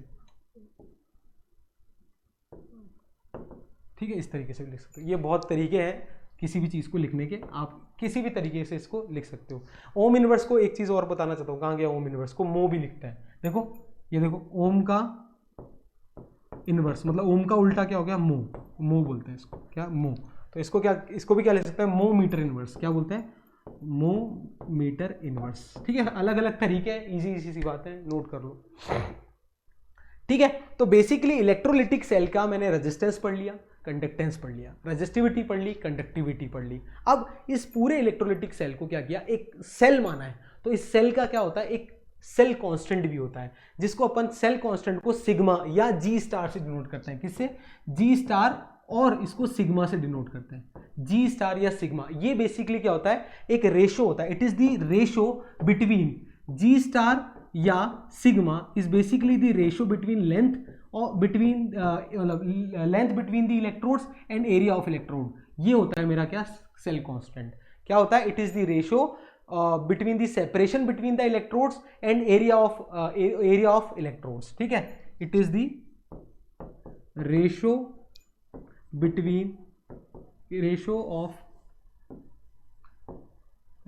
Speaker 1: ठीक है, इस तरीके से भी लिख सकते हो। ये बहुत तरीके हैं किसी भी चीज़ को लिखने के, आप किसी भी तरीके से इसको लिख सकते हो। ओम इनवर्स को एक चीज़ और बताना चाहता हूँ, कहाँ गया ओम इनवर्स को, मो भी लिखता है। देखो ये देखो, ओम का इनवर्स मतलब ओम का उल्टा क्या हो गया, मो बोलते हैं इसको। क्या, मो। तो इसको भी क्या लिख सकते हैं, मो मीटर इनवर्स। क्या बोलते हैं, मो मीटर इनवर्स। ठीक है, अलग अलग तरीके हैं, इजी सी बात है, नोट कर लो। ठीक है। तो बेसिकली इलेक्ट्रोलिटिक सेल का मैंने रेजिस्टेंस पढ़ लिया, कंडक्टेंस पढ़ लिया, रेजिस्टिविटी पढ़ ली, कंडक्टिविटी पढ़ ली। अब इस पूरे इलेक्ट्रोलिटिक सेल को क्या किया, एक सेल माना है। तो इस सेल का क्या होता है, एक सेल कांस्टेंट भी होता है, जिसको अपन सेल कांस्टेंट को सिग्मा या जी स्टार से डिनोट करते हैं। किससे, जी स्टार, और इसको सिग्मा से डिनोट करते हैं, जी स्टार या सिग्मा। ये बेसिकली क्या होता है, एक रेशो होता है। It is the ratio between G star या sigma is basically the ratio between length और between length between the electrodes and area of electrode. ये होता है मेरा क्या, सेल कांस्टेंट। क्या होता है, it is the ratio between the separation between the electrodes and area of electrodes. ठीक है, it is the ratio between ratio of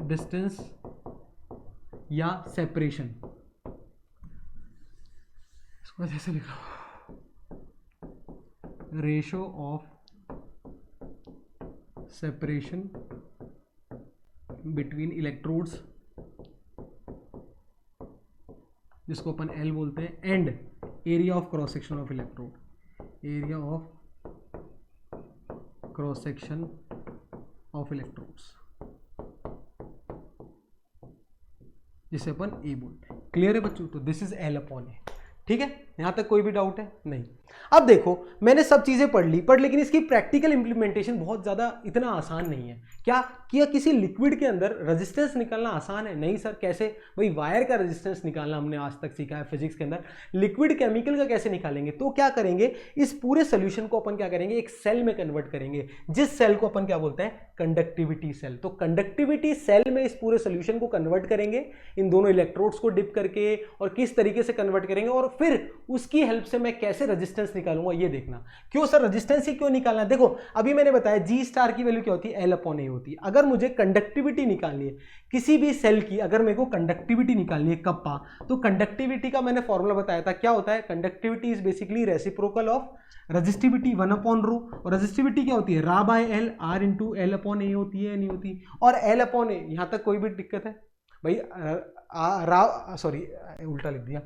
Speaker 1: distance या सेपरेशन। इसको ऐसे लिख रहा हूं, ratio of separation between electrodes, जिसको अपन एल बोलते हैं, and area of cross section of electrode, area of cross section of electrodes, जिसे अपन ए बोलते हैं। क्लियर है बच्चों? तो दिस इज एल अपॉन ए। ठीक है, यहां तक कोई भी डाउट है? नहीं। अब देखो, मैंने सब चीजें पढ़ ली, लेकिन इसकी प्रैक्टिकल इंप्लीमेंटेशन बहुत ज्यादा इतना आसान नहीं है। क्या किसी लिक्विड के अंदर रेजिस्टेंस निकालना आसान है? नहीं सर। कैसे भाई, वायर का रेजिस्टेंस निकालना हमने आज तक सीखा है फिजिक्स के अंदर, लिक्विड केमिकल का कैसे निकालेंगे? तो क्या करेंगे, इस पूरे सोल्यूशन को अपन क्या करेंगे, एक सेल में कन्वर्ट करेंगे, जिस सेल को अपन क्या बोलते हैं, कंडक्टिविटी सेल। तो कंडक्टिविटी सेल में इस पूरे सोल्यूशन को कन्वर्ट करेंगे, इन दोनों इलेक्ट्रोड्स को डिप करके, और किस तरीके से कन्वर्ट करेंगे, और फिर उसकी हेल्प से मैं कैसे रेजिस्टेंस निकालूंगा, ये देखना। क्यों सर रेजिस्टेंस ही क्यों निकालना? देखो, अभी मैंने बताया जी स्टार की वैल्यू क्या होती है, एल अपॉन ए होती है। अगर मुझे कंडक्टिविटी निकालनी है किसी भी सेल की, अगर मेरे को कंडक्टिविटी निकालनी है कप्पा, तो कंडक्टिविटी का मैंने फॉर्मूला बताया था, क्या होता है, conductivity is basically reciprocal of resistivity 1 upon rho. और रेजिस्टिविटी क्या होती है, रा by L, R into L upon A होती है, नहीं होती? और एल अपॉन ए, यहां तक कोई भी दिक्कत है भाई? सॉरी उल्टा लिख दिया,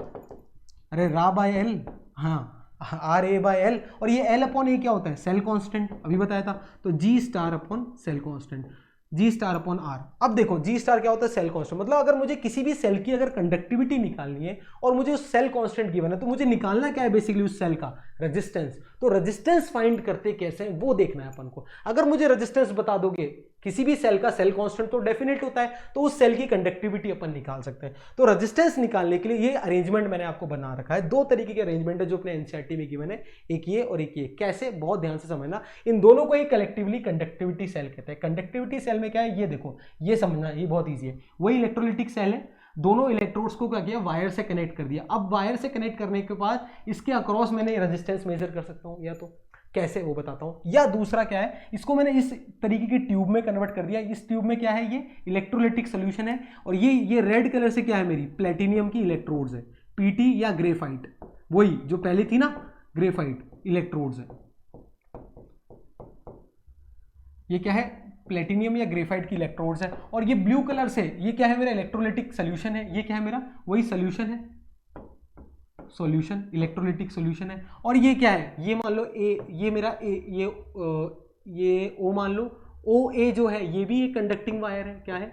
Speaker 1: अरे रा बाय एल, हाँ आर ए बाय एल, और ये एल अपॉन ए क्या होता है, सेल कांस्टेंट, अभी बताया था। तो G star upon cell constant, G star upon R. अब देखो, जी स्टार क्या होता है, सेल कांस्टेंट। मतलब अगर मुझे किसी भी सेल की अगर कंडक्टिविटी निकालनी है और मुझे उस सेल कांस्टेंट गिवन है, तो मुझे निकालना क्या है बेसिकली, उस सेल का रेजिस्टेंस। तो रेजिस्टेंस फाइंड करते कैसे हैं वो देखना है अपन को। अगर मुझे रेजिस्टेंस बता दोगे किसी भी सेल का, सेल कांस्टेंट तो डेफिनेट होता है, तो उस सेल की कंडक्टिविटी अपन निकाल सकते हैं। तो रेजिस्टेंस निकालने के लिए ये अरेंजमेंट मैंने आपको बना रखा है। दो तरीके के अरेंजमेंट है जो अपने एनसीईआरटी में गिवन है, एक ये और एक ये। कैसे, बहुत ध्यान से समझना। इन दोनों को एक कलेक्टिवली कंडक्टिविटी सेल कहते हैं। कंडक्टिविटी सेल में क्या है, ये देखो, ये समझना, ये बहुत ईजी है। वही इलेक्ट्रोलिटिक सेल है, दोनों इलेक्ट्रोड्स को क्या किया, वायर से कनेक्ट कर दिया। अब वायर से कनेक्ट करने के बाद इसके अक्रॉस मैंने रेजिस्टेंस मेजर कर सकता हूं, या तो कैसे वो बताता हूं, या दूसरा क्या है, इसको मैंने इस तरीके की ट्यूब में कन्वर्ट कर दिया। इस ट्यूब में क्या है, ये इलेक्ट्रोलिटिक सोल्यूशन है, और ये रेड कलर से क्या है, मेरी प्लेटिनियम की इलेक्ट्रोड्स है, पीटी या ग्रेफाइट, वही जो पहले थी ना, ग्रेफाइट इलेक्ट्रोड्स है। ये क्या है, प्लेटिनियम या ग्रेफाइट की इलेक्ट्रोड्स है। और ये ब्लू कलर से, ये क्या है, मेरा इलेक्ट्रोलिटिक सोल्यूशन है। ये क्या है, मेरा वही सोल्यूशन है, सॉल्यूशन, इलेक्ट्रोलिटिक सॉल्यूशन है। और ये क्या है, ये मान लो ए, ये मेरा ए, ये ओ मान लो, ओ ए जो है ये भी एक कंडक्टिंग वायर है। क्या है,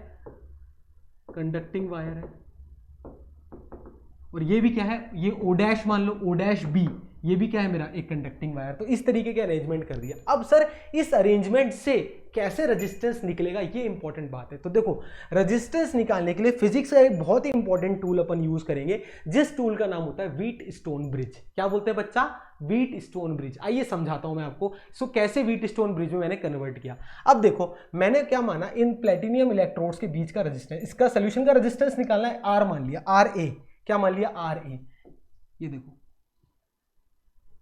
Speaker 1: कंडक्टिंग वायर है। और ये भी क्या है, ये ओ डैश मान लो, ओ डैश बी, ये भी क्या है, मेरा एक कंडक्टिंग वायर। तो इस तरीके के अरेंजमेंट कर दिया। अब सर इस अरेंजमेंट से कैसे रेजिस्टेंस निकलेगा, ये इंपॉर्टेंट बात है। तो देखो, रेजिस्टेंस निकालने के लिए फिजिक्स का एक बहुत ही इंपॉर्टेंट टूल अपन यूज करेंगे, जिस टूल का नाम होता है व्हीट स्टोन ब्रिज। क्या बोलते हैं बच्चा, व्हीट स्टोन ब्रिज। आइए समझाता हूं मैं आपको सो कैसे व्हीट स्टोन ब्रिज में मैंने कन्वर्ट किया। अब देखो, मैंने क्या माना, इन प्लेटिनियम इलेक्ट्रोड्स के बीच का रेजिस्टेंस, इसका सोल्यूशन का रेजिस्टेंस निकालना है, आर मान लिया, आर ए। क्या मान लिया, आर ए। ये देखो,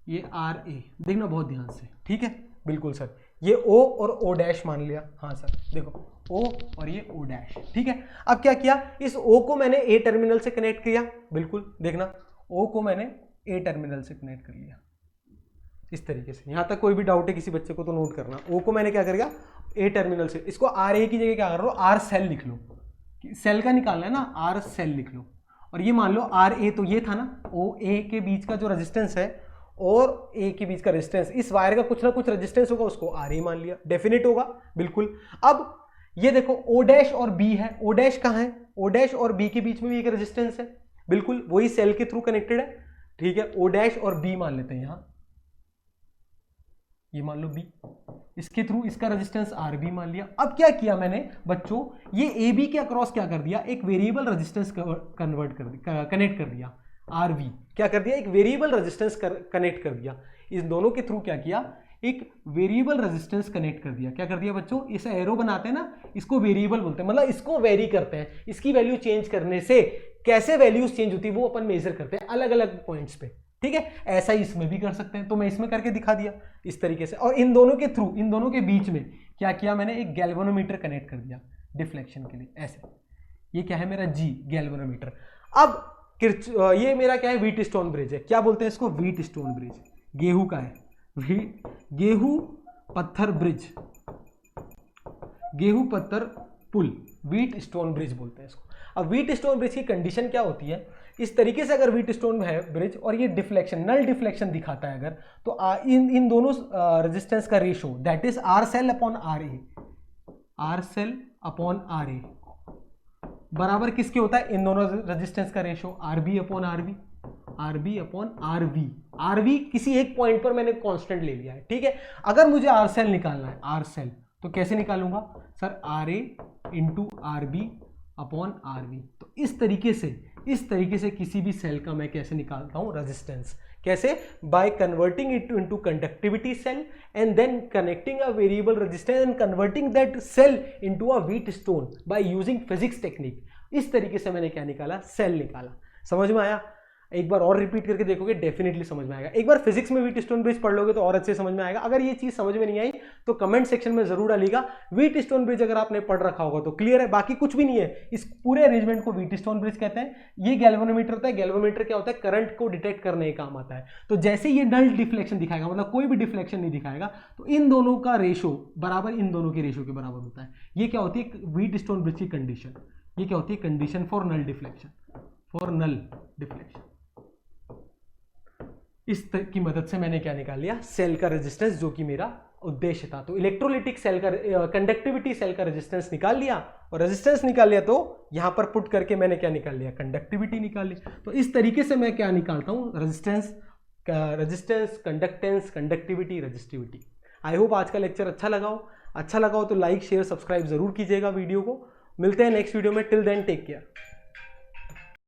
Speaker 1: ये आर ए, देखना बहुत ध्यान से, ठीक है, बिल्कुल सर। ये ओ और ओ डैश मान लिया, हाँ सर, देखो ओ और ये ओ डैश, ठीक है। अब क्या किया, इस ओ को मैंने ए टर्मिनल से कनेक्ट किया, बिल्कुल देखना, ओ को मैंने ए टर्मिनल से कनेक्ट कर लिया इस तरीके से। यहां तक कोई भी डाउट है किसी बच्चे को तो नोट करना। ओ को मैंने क्या कर दिया, ए टर्मिनल से। इसको आर ए की जगह क्या कर लो, आर सेल लिख लो, सेल का निकालना है ना, आर सेल लिख लो। और ये मान लो आर ए, तो ये था ना ओ ए के बीच का जो रेजिस्टेंस है और ए के बीच का रेजिस्टेंस, इस वायर का कुछ ना कुछ रेजिस्टेंस होगा, उसको आर ए मान लिया, डेफिनेट होगा बिल्कुल। अब ये देखो ओ डैश और बी है, ओ डैश कहाँ है, ओ डैश और बी के बीच में भी एक रेजिस्टेंस है, बिल्कुल वही सेल के थ्रू कनेक्टेड है, ठीक है। ओ डैश और बी मान लेते हैं यहां, ये मान लो बी, इसके थ्रू इसका रेजिस्टेंस आर बी मान लिया। अब क्या किया मैंने बच्चों, ये ए बी के अक्रॉस क्या कर दिया, एक वेरिएबल रेजिस्टेंस कनेक्ट कर दिया, आर वी क्या कर दिया, एक वेरिएबल रेजिस्टेंस कनेक्ट कर दिया। इस दोनों के थ्रू क्या किया, एक वेरिएबल रेजिस्टेंस कनेक्ट कर दिया। क्या कर दिया बच्चों, इस एरो बनाते हैं ना, इसको वेरिएबल बोलते हैं, मतलब इसको वेरी करते हैं, इसकी वैल्यू चेंज करने से कैसे वैल्यूज चेंज होती है वो अपन मेजर करते हैं अलग अलग पॉइंट्स पे, ठीक है। ऐसा ही इसमें भी कर सकते हैं, तो मैं इसमें करके दिखा दिया इस तरीके से। और इन दोनों के थ्रू, इन दोनों के बीच में क्या किया मैंने, एक गैल्वेनोमीटर कनेक्ट कर दिया डिफ्लेक्शन के लिए, ऐसे। ये क्या है मेरा जी, गैल्वेनोमीटर। अब ये मेरा क्या है, व्हीट स्टोन ब्रिज है, क्या बोलते हैं इसको, व्हीट स्टोन ब्रिज, गेहूं का है, गेहूं पत्थर ब्रिज, गेहूं पत्थर पुल, व्हीट स्टोन ब्रिज बोलते हैं इसको। अब व्हीट स्टोन ब्रिज की कंडीशन क्या होती है, इस तरीके से अगर व्हीट स्टोन है ब्रिज और ये डिफ्लेक्शन, नल डिफ्लेक्शन दिखाता है अगर, तो इन दोनों रेजिस्टेंस का ratio that is R cell upon R A, R cell upon R A बराबर किसके होता है, इन दोनों रेजिस्टेंस का ratio R B upon R B, R B upon R V. R V किसी एक पॉइंट पर मैंने कांस्टेंट ले लिया है, ठीक है। अगर मुझे आर सेल निकालना है, आर सेल, तो कैसे निकालूंगा sir, R A into R B upon R V. तो इस तरीके से किसी भी सेल का मैं कैसे निकालता हूं रेजिस्टेंस, कैसे, by converting it into conductivity cell and then connecting a variable resistance and converting that cell into a wheatstone by using physics technique. इस तरीके से मैंने क्या निकाला, सेल निकाला। समझ में आया, एक बार और रिपीट करके देखोगे डेफिनेटली समझ में आएगा। एक बार फिजिक्स में व्हीट स्टोन ब्रिज पढ़ लोगे तो और अच्छे समझ में आएगा। अगर ये चीज समझ में नहीं आई तो कमेंट सेक्शन में जरूर डालिएगा। व्हीट स्टोन ब्रिज अगर आपने पढ़ रखा होगा तो क्लियर है, बाकी कुछ भी नहीं है। इस पूरे अरेंजमेंट को व्हीट स्टोन ब्रिज कहते हैं। ये गैल्वेनोमीटर होता है। गैल्वेनोमीटर क्या होता है, करंट को डिटेक्ट करने का काम आता है। तो जैसे ये नल डिफ्लेक्शन दिखाएगा, मतलब कोई भी डिफ्लेक्शन नहीं दिखाएगा, तो इन दोनों का रेशो बराबर इन दोनों के रेशो के बराबर होता है। ये क्या होती है, व्हीट स्टोन ब्रिज की कंडीशन। ये क्या होती है, condition for null deflection, for null deflection. इस की मदद से मैंने क्या निकाल लिया, सेल का रेजिस्टेंस, जो कि मेरा उद्देश्य था। तो इलेक्ट्रोलिटिक सेल का कंडक्टिविटी सेल का रेजिस्टेंस निकाल लिया, और रेजिस्टेंस निकाल लिया तो यहां पर पुट करके मैंने क्या निकाल लिया, कंडक्टिविटी निकाल ली। तो इस तरीके से मैं क्या निकालता हूं, resistance, conductance, conductivity, resistivity. I hope आज का लेक्चर अच्छा लगा हो तो लाइक शेयर सब्सक्राइब जरूर कीजिएगा वीडियो को। मिलते हैं नेक्स्ट वीडियो में, टिल देन टेक केयर।